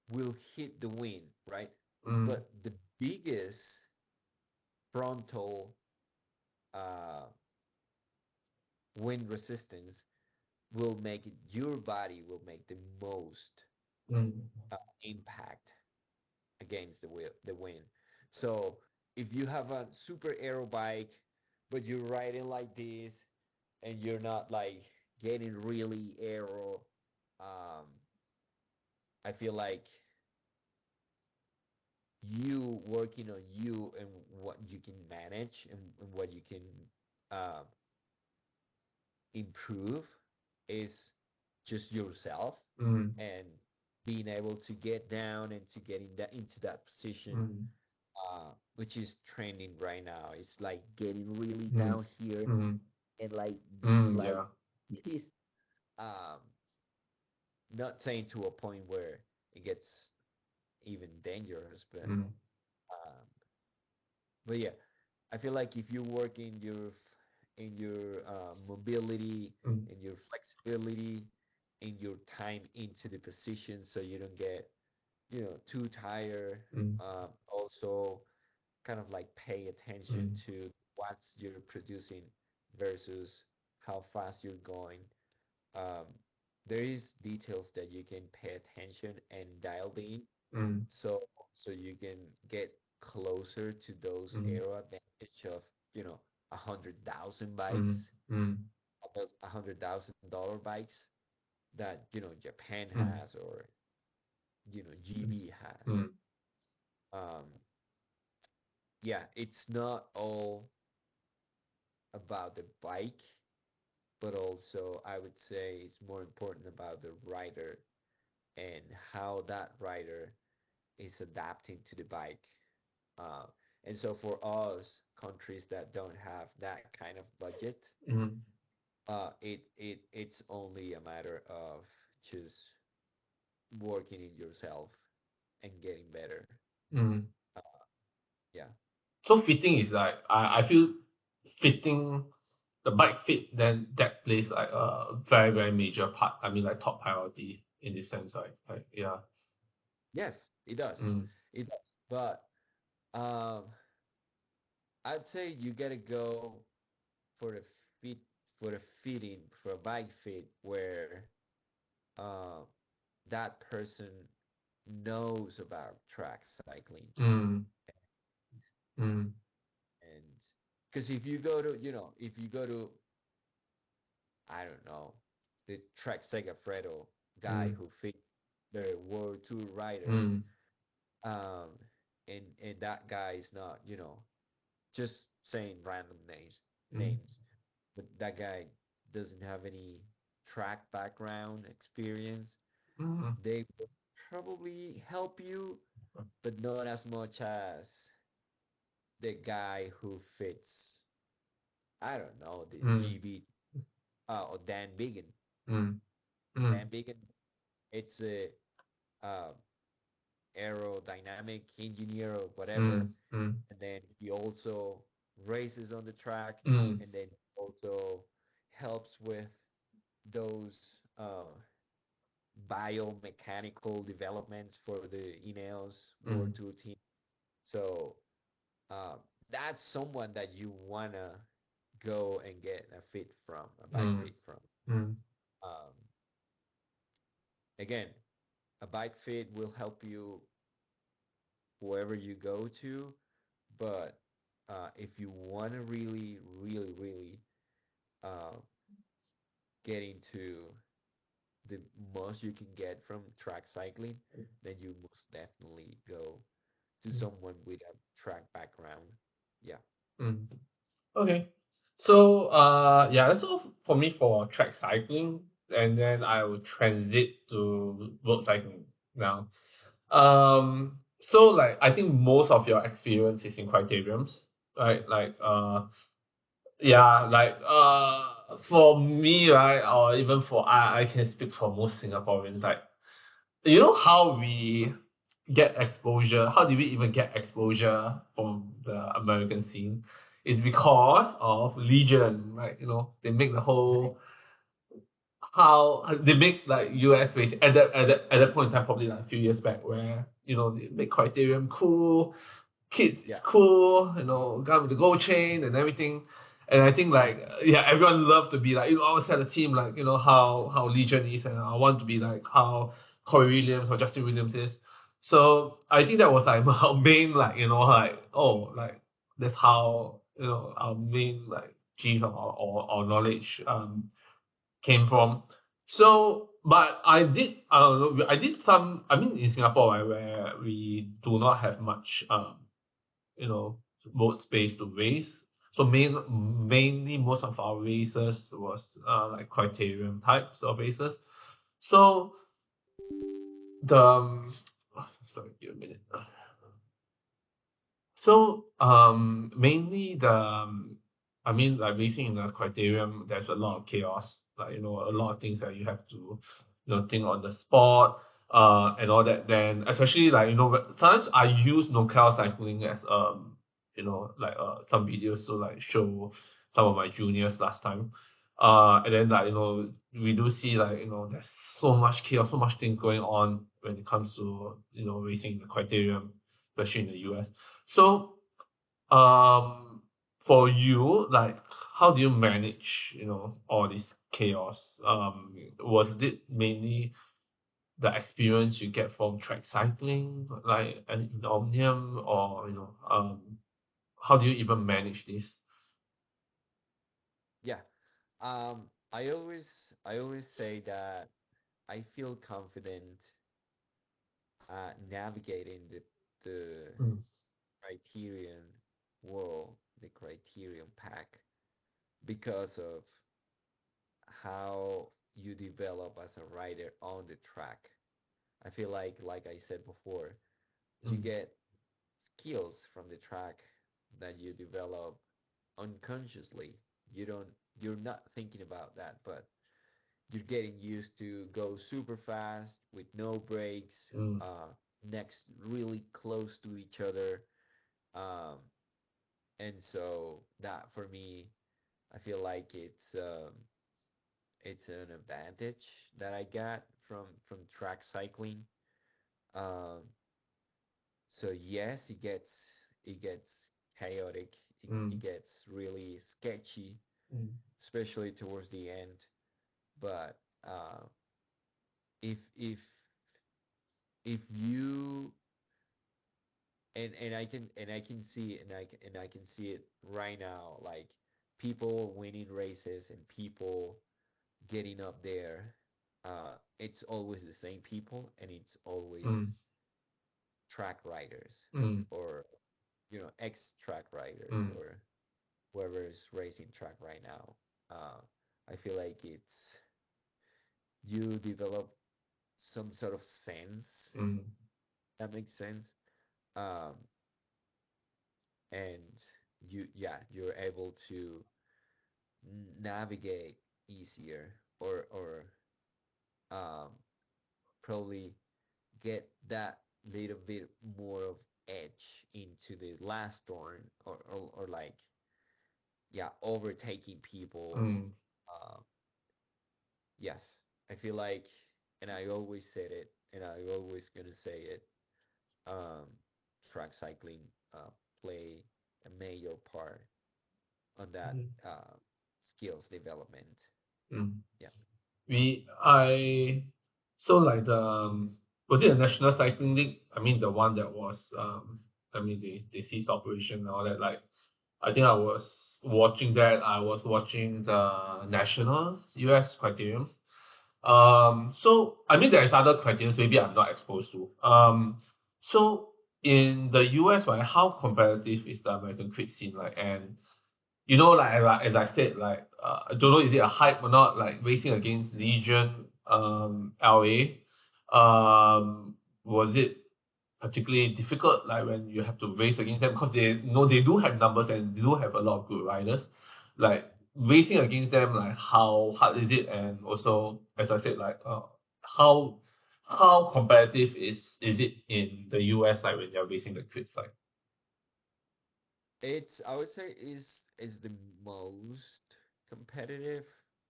will hit the wind, right? mm, But the biggest frontal uh, wind resistance will make it, your body will make the most mm, impact against the wind. So if you have a super aero bike, but you're riding like this and you're not like getting really aero, um, I feel like you working on you and what you can manage and what you can uh, improve is just yourself mm, and being able to get down and to get in that into that position, mm, which is trending right now. It's like getting really mm, down here mm, and like be mm, like yeah. this. Um, not saying to a point where it gets even dangerous, Mm, um, but yeah, I feel like if you work in your mobility, mm, in your flexibility, in your time into the position, so you don't get too tired. mm, Also, kind of like pay attention mm, to what you're producing versus how fast you're going. Um, there is details that you can pay attention and dial in, mm, so you can get closer to those mm, aero advantage of 100,000 mm, bikes, mm, those $100,000 bikes that Japan mm, has or GB has. mm, Um, yeah, it's not all about the bike, but also I would say it's more important about the rider and how that rider is adapting to the bike. Uh, and so for us, countries that don't have that kind of budget, mm, it's only a matter of just working in yourself and getting better. mm. Uh, yeah. So fitting is like I feel fitting the bike fit, then that plays like a very very major part. I mean like top priority in this sense. Like yeah. Yes, it does. Mm, It does. But um, I'd say you gotta go for the fit for the fitting for a bike fit where uh, that person knows about track cycling. mm, mm, And because if you go to if you go to I don't know the track Segafredo guy mm, who fits the World Tour riders, mm, um, and that guy is not just saying random mm, names, but that guy doesn't have any track background experience. mm, They will probably help you, but not as much as the guy who fits, I don't know, the mm, GB or Dan Bigan. mm, mm, Dan Bigan, it's a uh, aerodynamic engineer or whatever, mm, mm, and then he also races on the track, mm, and then also helps with those biomechanical developments for the Ineos World mm, Tour team. So uh, that's someone that you wanna go and get a bike mm, fit from. mm, Um, again, a bike fit will help you wherever you go to, but if you want to really, really, really uh, get into the most you can get from track cycling, then you most definitely go to someone with a track background. Yeah. Mm. Okay. So yeah, that's all for me for track cycling, and then I will transit to road cycling now. So like I think most of your experience is in criteriums, right? Like yeah, like for me, right, or even for I can speak for most Singaporeans, like you know how we get exposure, how did we even get exposure from the American scene? It's because of Legion, right? You know, they make the whole how they make like US based at that point in time, probably like a few years back, where you know they make Criterium cool, kids is Yeah. cool, you know, guy with the gold chain and everything. And I think like yeah, everyone loved to be like you always had a team like you know how Legion is, and I want to be like how Corey Williams or Justin Williams is. So I think that was like our main like you know like oh like that's how you know our main like gist of our knowledge came from. So, but I don't know, I did some, I mean, in Singapore, right, where we do not have much, you know, road space to race. So mainly most of our races was like criterium types of races. So the, sorry, give a minute. So, mainly I mean, like racing in the criterium, there's a lot of chaos. Like, you know, a lot of things that you have to, you know, think on the spot, and all that. Then, especially like, you know, sometimes I use local cycling as, you know, like, some videos to like show some of my juniors last time. And then like, you know, we do see like, you know, there's so much chaos, so much things going on when it comes to, you know, racing in the criterium, especially in the US. So, for you, like, how do you manage, you know, all this chaos? Was it mainly the experience you get from track cycling, like, and in Omnium, or, you know, how do you even manage this? Yeah. I always say that I feel confident navigating the Mm, criterion world, the criterion pack, because of how you develop as a rider on the track. I feel like I said before, you mm, get skills from the track that you develop unconsciously. You don't you're not thinking about that, but you're getting used to go super fast with no brakes, mm, uh, next really close to each other. Um, and so that for me, I feel like it's an advantage that I got from track cycling. Um, so yes, it gets chaotic. It mm, gets really sketchy, mm, especially towards the end. But if if you and I can see and I can see it right now, like people winning races and people getting up there. It's always the same people, and it's always mm, track riders, mm, or ex track riders, mm, or whoever is racing track right now. I feel like you develop some sort of sense. mm, That makes sense. Um, and you're able to navigate easier, or um, probably get that little bit more of edge into the last turn, or like overtaking people. mm, uh, yes, I feel like, and I always said it, and I always gonna say it, um, track cycling play a major part on that mm, skills development. mm. Yeah. I so like the was it a national cycling league? I mean the one that was I mean they ceased operation and all that. Like I think I was watching that. I was watching the Nationals, US criteriums. So I mean, there's other criteriums maybe I'm not exposed to. So in the US, right, how competitive is the American crit scene like? And like as I said, like I don't know is it a hype or not, like racing against Legion, LA, was it particularly difficult like when you have to race against them because they do have numbers and they do have a lot of good riders, like racing against them, like how hard is it, and also as I said, like how how competitive is it in the US, like when you're racing the crits, like. It's I would say is the most competitive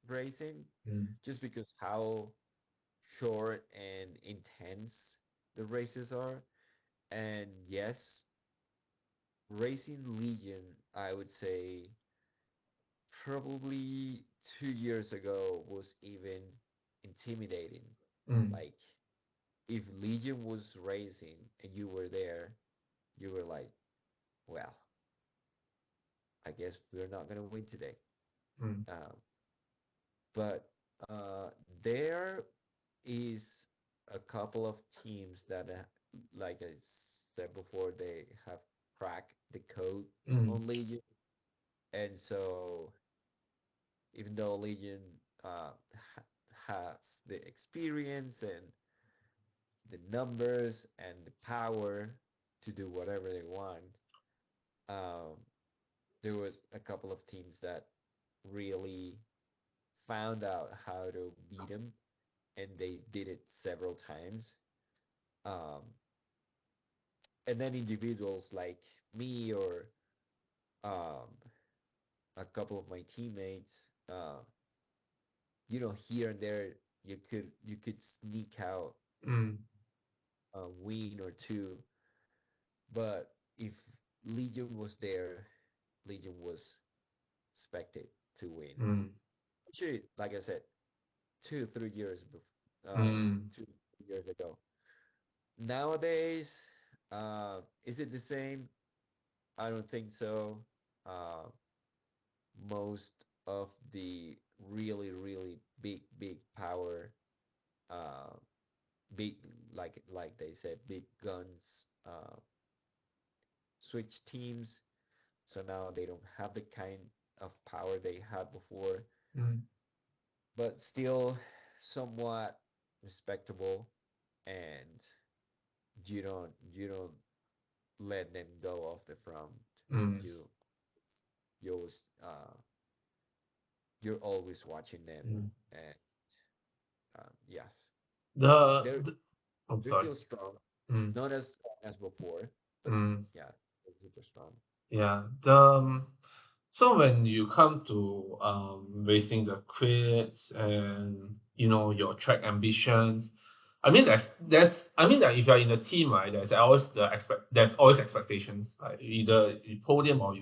racing, Mm, just because how short and intense the races are. And yes, Racing Legion, I would say probably 2 years ago was even intimidating. mm, Like if Legion was racing and you were there, you were like, well, I guess we're not gonna win today. mm, Um, but there is a couple of teams that, like I said before, they have cracked the code mm, on Legion, and so even though Legion has the experience and the numbers and the power to do whatever they want, um, there was a couple of teams that really found out how to beat them, and they did it several times. Um, and then individuals like me or um, a couple of my teammates, uh, here and there, you could sneak out mm, a win or two, but if Legion was there, Legion was expected to win. mm, Actually, like I said, 2 3 years mm, 2 years ago. Nowadays, is it the same? I don't think so. Uh, most of the really, really big power, uh, big like they said, big guns, switch teams. So now they don't have the kind of power they had before, mm, but still somewhat respectable, and you don't let them go off the front. mm, You you always you're always watching them, mm. and yes, The, they're the I'm they're sorry. still strong, Mm, not as strong as before, but mm. yeah, they're still strong. Yeah. So when you come to racing the crits and your track ambitions, I mean there's I mean that if you're in a team, right, there's always expectations, like either you podium or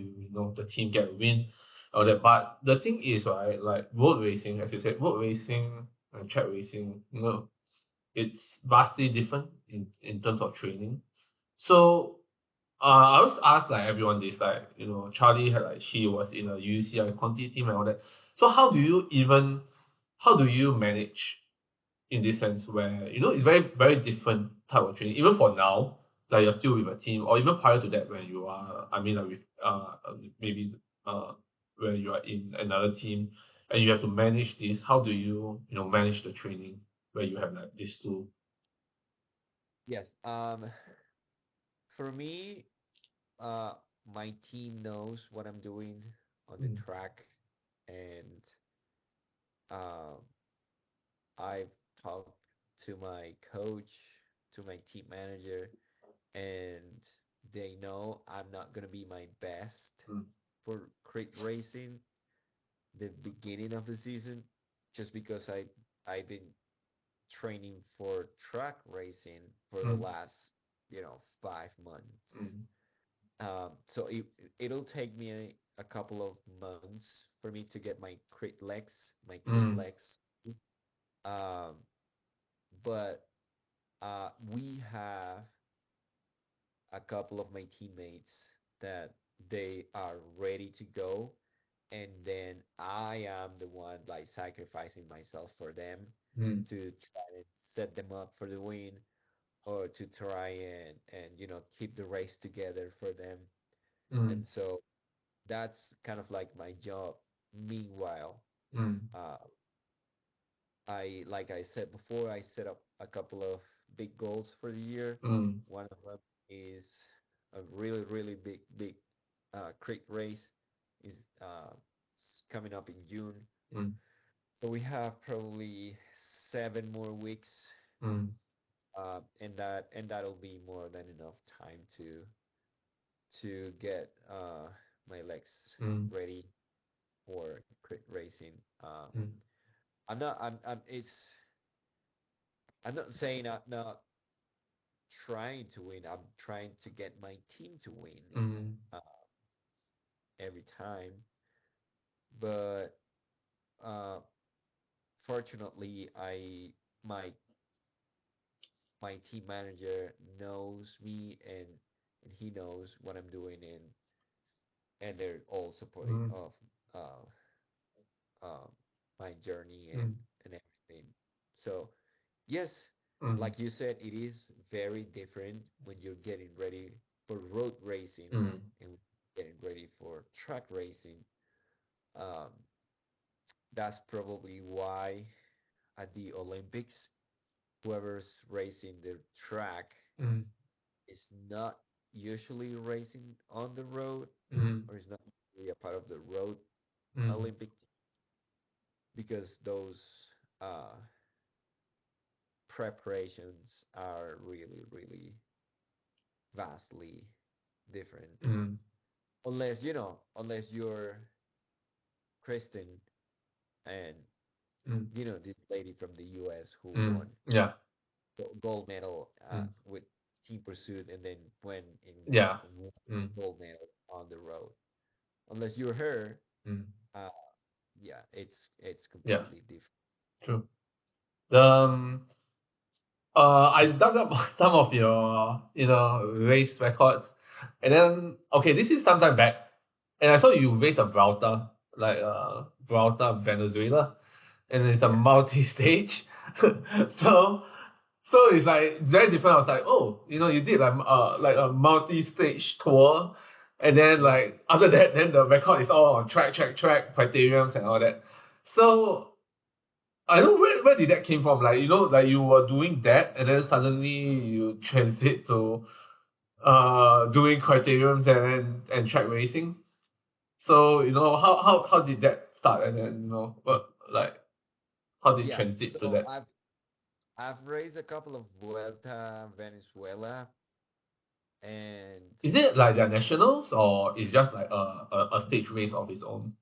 the team get a win or that. But the thing is, right, like road racing, as you said, road racing and track racing, it's vastly different in terms of training. So I always ask like everyone this, like Charlie had like he was in a UCI Conti team and all that. So how do you manage in this sense where it's very very different type of training, even for now, like you're still with a team, or even prior to that when you are, I mean, like with maybe uh when you are in another team and you have to manage this. How do you manage the training where you have like these two? Yes. For me, uh, my team knows what I'm doing on the Mm, track, and um, I've talked to my coach, to my team manager, and they know I'm not gonna be my best mm, for crit racing the beginning of the season, just because I've been training for track racing for the mm, last 5 months. mm, So it'll take me a couple of months for me to get my crit mm, legs. Um, but we have a couple of my teammates that they are ready to go, and then I am the one like sacrificing myself for them Mm. to try and set them up for the win, or to try and keep the race together for them. And Mm. so that's kind of like my job. Meanwhile, Mm. uh, like I said before, I set up a couple of big goals for the year. Mm. One of them is a really, really big creek race is coming up in June. Mm. So we have probably 7 more weeks, Mm. and that'll be more than enough time to get my legs Mm. ready for crit racing. Mm. I'm not saying I'm not trying to win. I'm trying to get my team to win Mm. uh, every time. But uh, fortunately, I my my team manager knows me, and he knows what I'm doing, and they're all supportive Mm. of uh, uh, my journey and Mm. and everything. So yes, Mm. like you said, it is very different when you're getting ready for road racing Mm. and getting ready for track racing. Um, that's probably why at the Olympics, whoever's racing the track Mm. is not usually racing on the road, Mm. or is not really a part of the road Mm. Olympic, because those uh, preparations are really, really vastly different. Mm. Unless you're Kristen and Mm. this lady from the US who Mm. won Yeah. gold medal Mm. with team pursuit, and then went Yeah. and won Mm. gold medal on the road. Unless you're her, Mm. uh, yeah, it's Yeah. completely different. True. I dug up some of your, race records, and then okay, this is some time back, and I saw you race a Vuelta, like Vuelta Venezuela, and it's a Yeah, multi-stage, so it's like very different. I was like, oh, you did like a multi-stage tour, and then yeah, like after that, then the record is all on track, criteriums and all that. So I don't know where did that came from. Like like you were doing that, and then suddenly you transit to doing criteriums and track racing. So how did that start, and then what like how did you yeah. transit to So that? I've raced a couple of Vuelta Venezuela, and Is it like their nationals, or is just like a stage race of its own?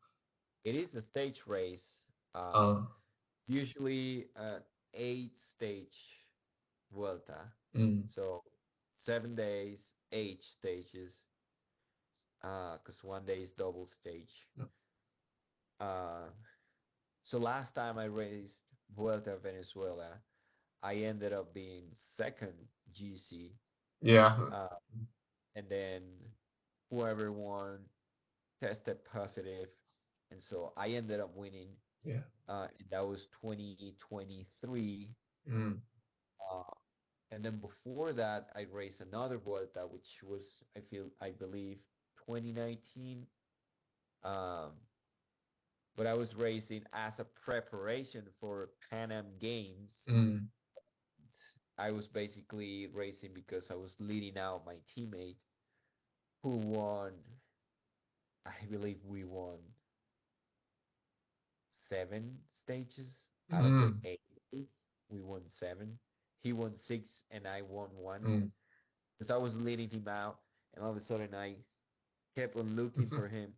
it is a stage race. Uh, Usually an 8 stage Vuelta. mm, So 7 days, 8 stages. Because one day is double stage. Uh, so last time I raced Vuelta Venezuela, I ended up being second GC. yeah, Uh, and then whoever won tested positive, and so I ended up winning. yeah, And that was 2023. mm, Uh, and then before that, I raced another Vuelta, which was I believe 2019. Um, but I was racing as a preparation for Pan Am Games. mm, I was basically racing because I was leading out my teammate who won. I believe we won 7 stages out of the mm, 8 days. We won 7. He won 6, and I won 1. mm. Because I was leading him out, and all of a sudden I kept on looking for him.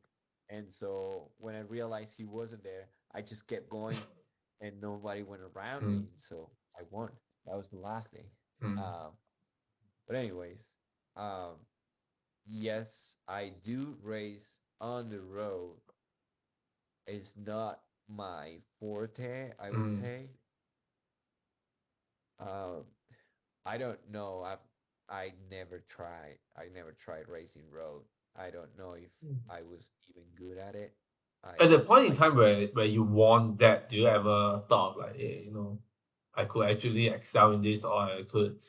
And so when I realized he wasn't there, I just kept going, and nobody went around me. Mm, So I won. That was the last day. mm, Um, but anyways, um, yes, I do race on the road. It's not my forte, I would mm, say. Uh, I don't know. I never tried. I never tried racing road. I don't know if I was even good at it. At the point in I time where you won that, do you ever thought of like, hey, I could actually excel in this, or I could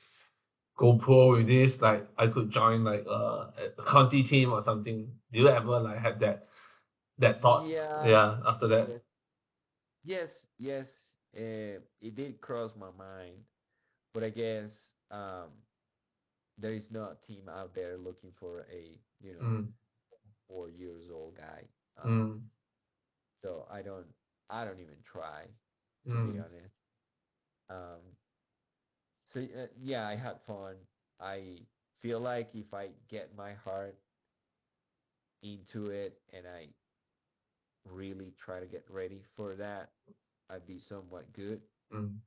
go pro with this, like I could join like a county team or something? Do you ever like have that thought? Yeah, Yeah, after that. yes, yes, yes. It did cross my mind, but I guess um, there is no team out there looking for a, 4 years old guy. Um, Mm, so I don't even try, to be mm, honest. Um, so yeah, I had fun. I feel like if I get my heart into it and I really try to get ready for that, I'd be somewhat good. mm,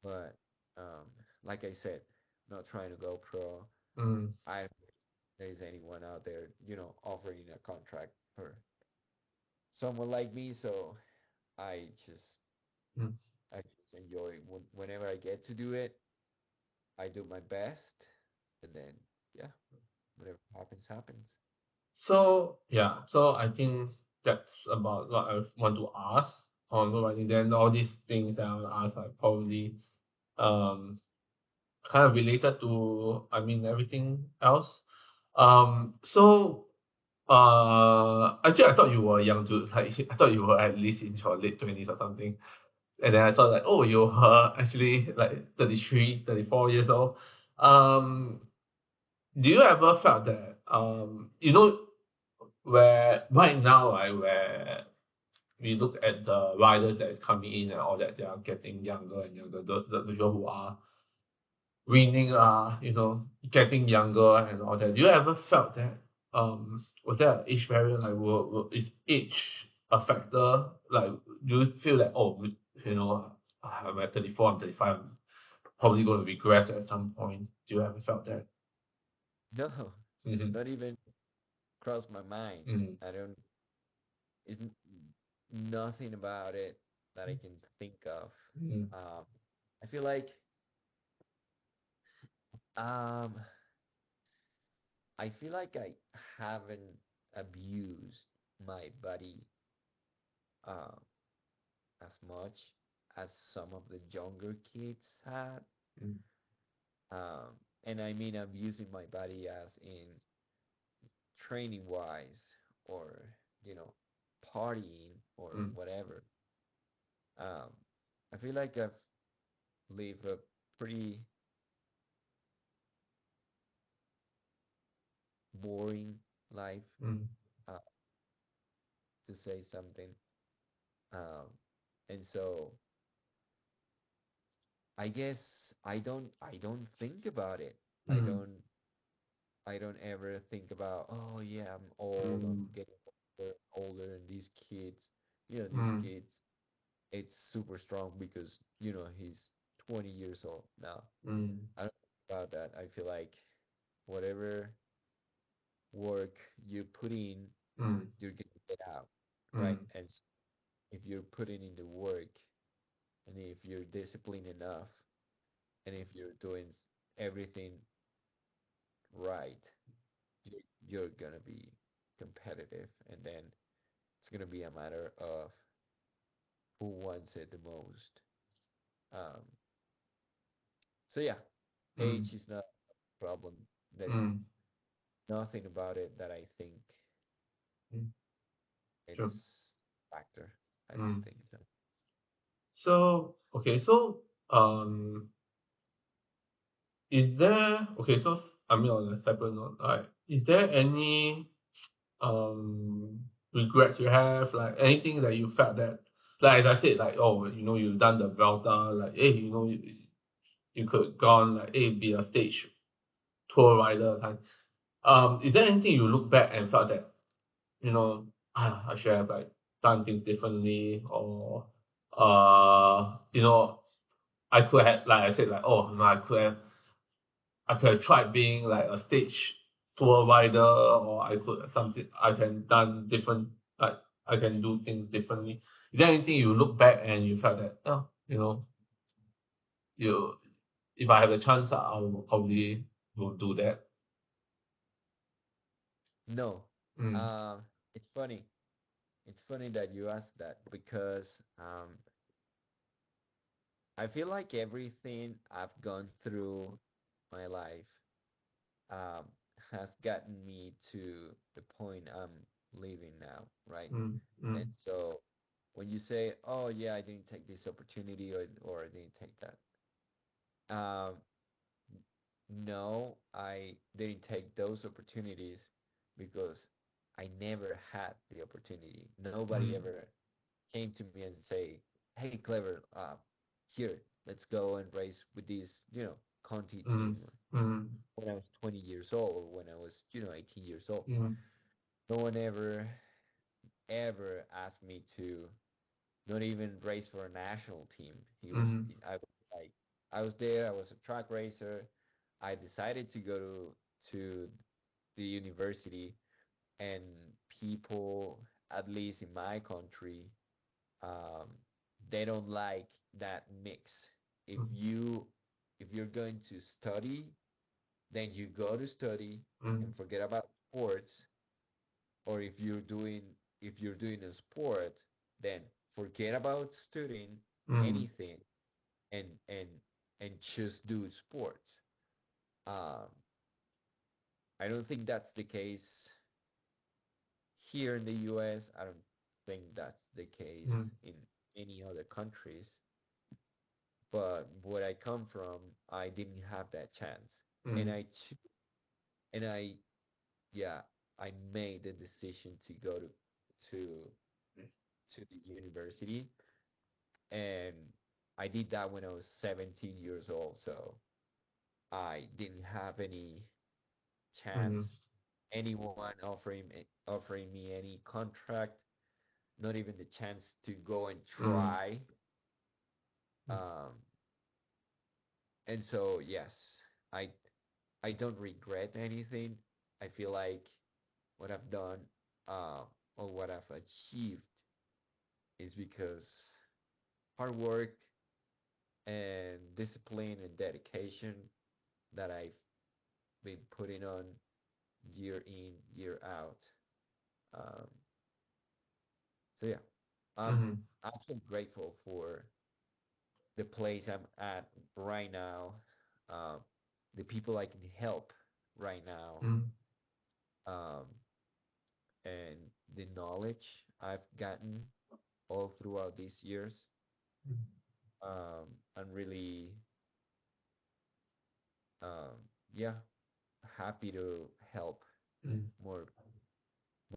But um, like I said, not trying to go pro. mm, I don't think there's anyone out there, offering a contract for someone like me. So I just mm. I just enjoy whenever I get to do it. I do my best, and then yeah, whatever happens, happens. So yeah, so I think that's about what I want to ask on writing. Then all these things that I will ask are probably um kind of related to, I mean, everything else. So actually I thought you were young dude. Like I thought you were at least in your late 20s or something. And then I thought like, oh, you were actually like 33, 34 years old. Um, do you ever felt that where right now, right, where we look at the riders that is coming in and all that, they are getting younger and younger. The people who are winning are, getting younger and all that. Do you ever felt that was there an age barrier, like is age a factor? Like do you feel like, oh, I'm at 34, I'm 35, I'm probably going to regress at some point? Do you ever felt that? No, Mm-hmm. not even crossed my mind. Mm-hmm. I don't. Isn't nothing about it that I can think of. Um, I feel like um, I haven't abused my body um as much as some of the younger kids had. Mm-hmm. And I mean I'm using my body as in training wise or you know partying or Mm-hmm. whatever. Um, I feel like I've lived a pretty boring life, Mm-hmm. uh, to say something. Um, and so I guess I don't think about it. I Mm-hmm. don't I don't ever think about, oh yeah, I'm old, I'm getting older, and these kids, these Mm-hmm. kids, it's super strong because, he's 20 years old now. Mm-hmm. I don't think about that. I feel like whatever work you put in, Mm-hmm. you're gonna get out, right? Mm-hmm. And if you're putting in the work, and if you're disciplined enough, and if you're doing everything right, you're gonna be competitive, and then it's gonna be a matter of who wants it the most. Um, so yeah, age is not a problem. There's Mm-hmm. nothing about it that I think True. it's factor. I don't Mm. think so. So okay, so is there okay? So I mean, on a separate note, like, is there any regrets you have, like anything that you felt that, like as I said, like, oh, you've done the Velta, like, hey, you could gone like, hey, be a stage tour rider kind. Is there anything you look back and felt that, I should have like done things differently, or I could have, like I said, like, oh no, I could have tried being like a stage tour rider, or I could something I can done different, like I can do things differently. Is there anything you look back and you felt that, oh, you if I have the chance, I will probably will do that. No, Mm. It's funny. It's funny that you asked that because I feel like everything I've gone through my life um, has gotten me to the point I'm living now, right? Mm. And Mm. so when you say, "Oh yeah, I didn't take this opportunity," or I didn't take that, no, I didn't take those opportunities because I never had the opportunity. Nobody Mm. ever came to me and say, "Hey, Clever, here, let's go and race with this, Conti team." Mm. Mm. When I was 20 years old, or when I was, 18 years old, Mm. no one ever asked me to not even race for a national team. Mm. I was like, I was there. I was a track racer. I decided to go to the university, and people, at least in my country, um, they don't like that mix. If Mm. you if you're going to study, then you go to study and Mm. forget about sports. Or if you're doing a sport, then forget about studying Mm. anything and and and just do sports. Um, I don't think that's the case here in the U.S. I don't think that's the case Mm. in any other countries. But where I come from, I didn't have that chance, and Mm. and I yeah, I made the decision to go to to the university, and I did that when I was 17 years old. So I didn't have any chance, Mm. anyone offering me any contract, not even the chance to go and Mm. try. Um, and so yes, I I don't regret anything. I feel like what I've done, uh, or what I've achieved is because hard work and discipline and dedication that I've been putting on year in, year out. Um, so yeah, I'm Mm. actually grateful for the place I'm at right now, um, the people I can help right now, Mm. um, and the knowledge I've gotten all throughout these years. I'm really, um, yeah, happy to help Mm. more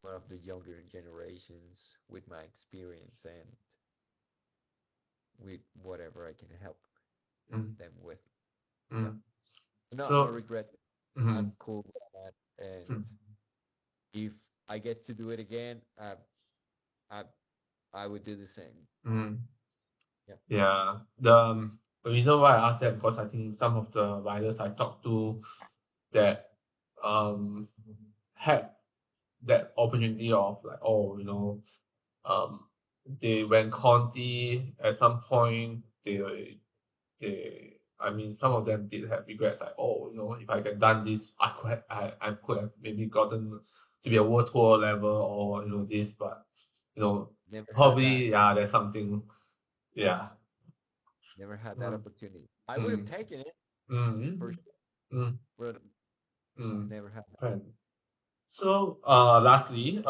more of the younger generations with my experience and with whatever I can help Mm. them with. Yeah. Mm. No So, regret. I'm mm. cool with that. And Mm. if I get to do it again, I I would do the same. Mm. Yeah. Yeah. The reason why I asked that because I think some of the riders I talked to that um had that opportunity of like, oh, um they went Conti at some point, I mean some of them did have regrets like, oh, if I had done this, I could have maybe gotten to be a world tour level, or this, but you know Never had that. probably, yeah, there's something, yeah. Never had that Mm. opportunity. I would have Mm. taken it for Mm. sure, Mm. but Mm. never had that. Right. So, lastly,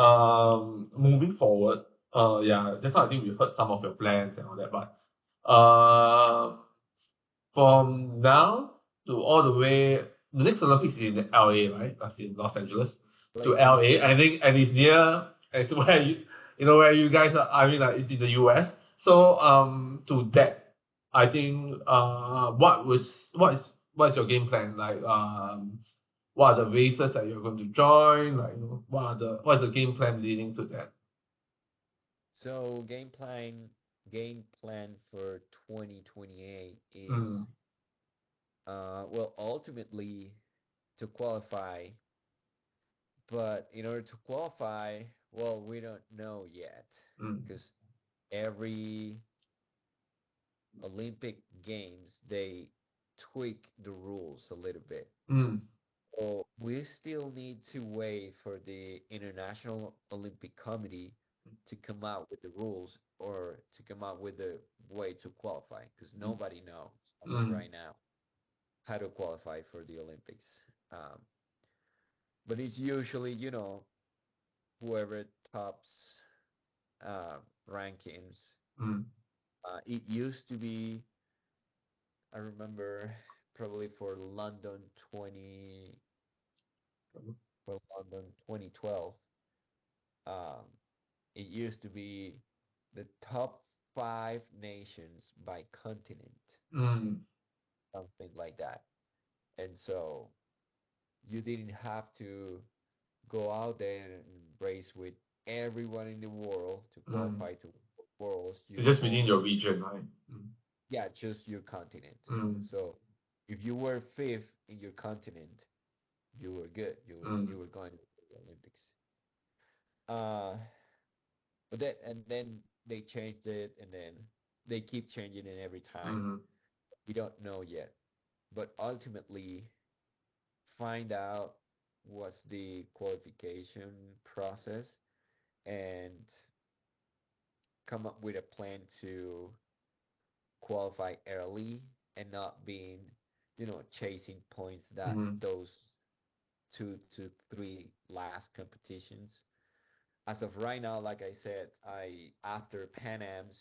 moving forward, yeah, just now I think we heard some of your plans and all that, but from now to all the way, the next Olympics is in LA, right? That's in Los Angeles to Late LA. I November. think, and it's near, it's where where you guys are. I mean, like it's in the US. So, to that, I think, what's your game plan? Like, what are the races that you're going to join? Like, what's the game plan leading to that? So game plan for 2028 is Mm. well, ultimately to qualify. But in order to qualify, well, we don't know yet Mm. because every Olympic Games they tweak the rules a little bit. Mm. So we still need to wait for the International Olympic Committee to come out with the rules or to come out with the way to qualify because nobody knows as of Mm, right now how to qualify for the Olympics. Um, but it's usually, whoever tops uh, rankings. mm, It used to be, I remember, probably for London 2012. Um, it used to be the top five nations by continent, mm, something like that. And so you didn't have to go out there and race with everyone in the world to mm. qualify to worlds. It's You just within only, your region, right? Mm, yeah, just your continent. mm, So if you were fifth in your continent, you were good. You mm, were going to the Olympics. Uh, but then they changed it, and then they keep changing it every time. mm, We don't know yet, but ultimately find out what's the qualification process and come up with a plan to qualify early and not being, chasing points that mm, those 2 to 3 last competitions. As of right now, like I said, I after Pan Am's,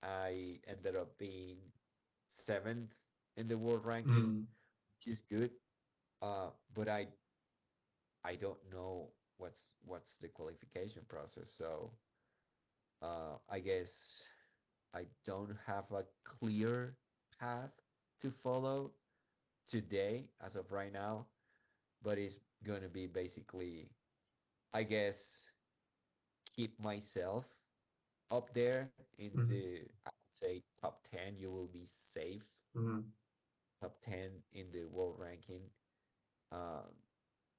I ended up being seventh in the world ranking, mm, which is good. But I don't know what's the qualification process. So I guess I don't have a clear path to follow today as of right now, but it's going to be basically, I guess, keep myself up there in mm, the, I would say, top 10. You will be safe. mm, Top 10 in the world ranking um,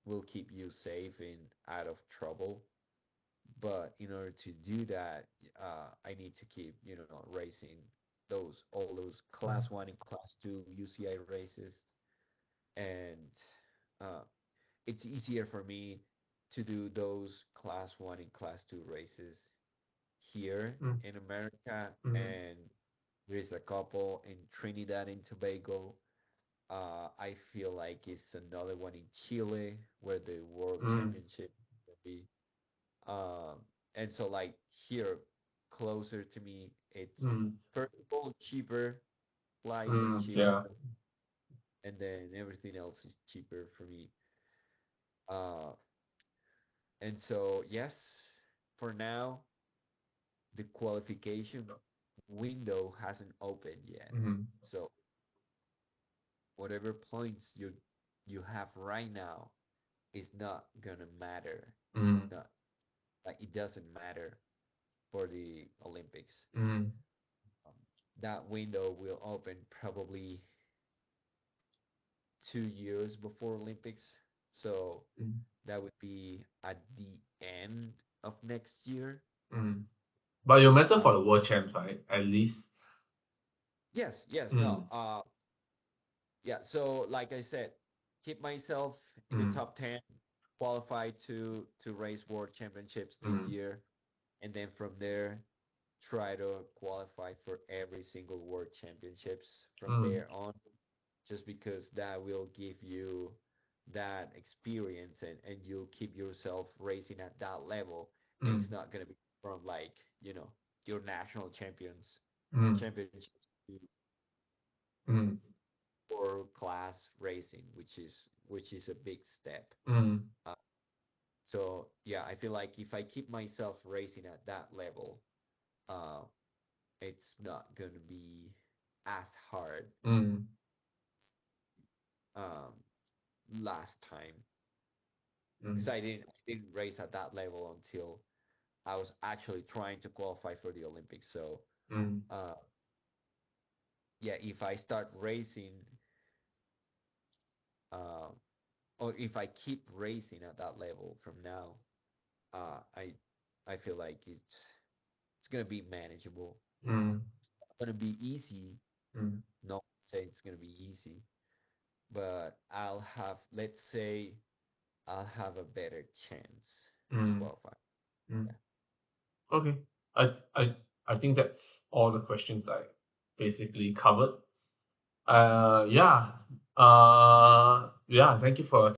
will keep you safe and out of trouble. But in order to do that, I need to keep, racing all those mm, class one and class two UCI races. And uh, it's easier for me to do those class one and class two races here mm, in America. mm, And there's a couple in Trinidad and Tobago. I feel like it's another one in Chile where the World mm, Championship will be. Um, and so like here, closer to me, it's mm, first of all cheaper, flights are mm, cheaper, yeah. and then everything else is cheaper for me. Uh, and so yes, for now, the qualification window hasn't opened yet. Mm, So whatever points you have right now is not gonna matter. It's mm, not like it doesn't matter for the Olympics. mm, Um, that window will open probably 2 years before Olympics. So mm, that would be at the end of next year. mm. But you matter Uh, for the world champs, right? At least. yes, yes, no. Mm, Yeah. So like I said, keep myself in the mm, top 10, qualify to race world championships this mm, year, and then from there try to qualify for every single world championships from mm, there on, just because that will give you that experience and you'll keep yourself racing at that level, and mm, it's not going to be from like your national mm, championships to mm, world class racing, which is a big step. mm, uh, so yeah, I feel like if I keep myself racing at that level, uh, it's not going to be as hard mm, um, last time, because mm, I didn't race at that level until I was actually trying to qualify for the Olympics. So mm, uh, yeah, if I start racing, uh, or if I keep racing at that level from now, uh, I I feel like it's gonna be manageable. mm, It's gonna be easy. mm, No, say it's gonna be easy, but let's say, I'll have a better chance to Mm, qualify. mm. Yeah. Okay. I I I think that's all the questions I basically covered. Yeah. Yeah. Thank you for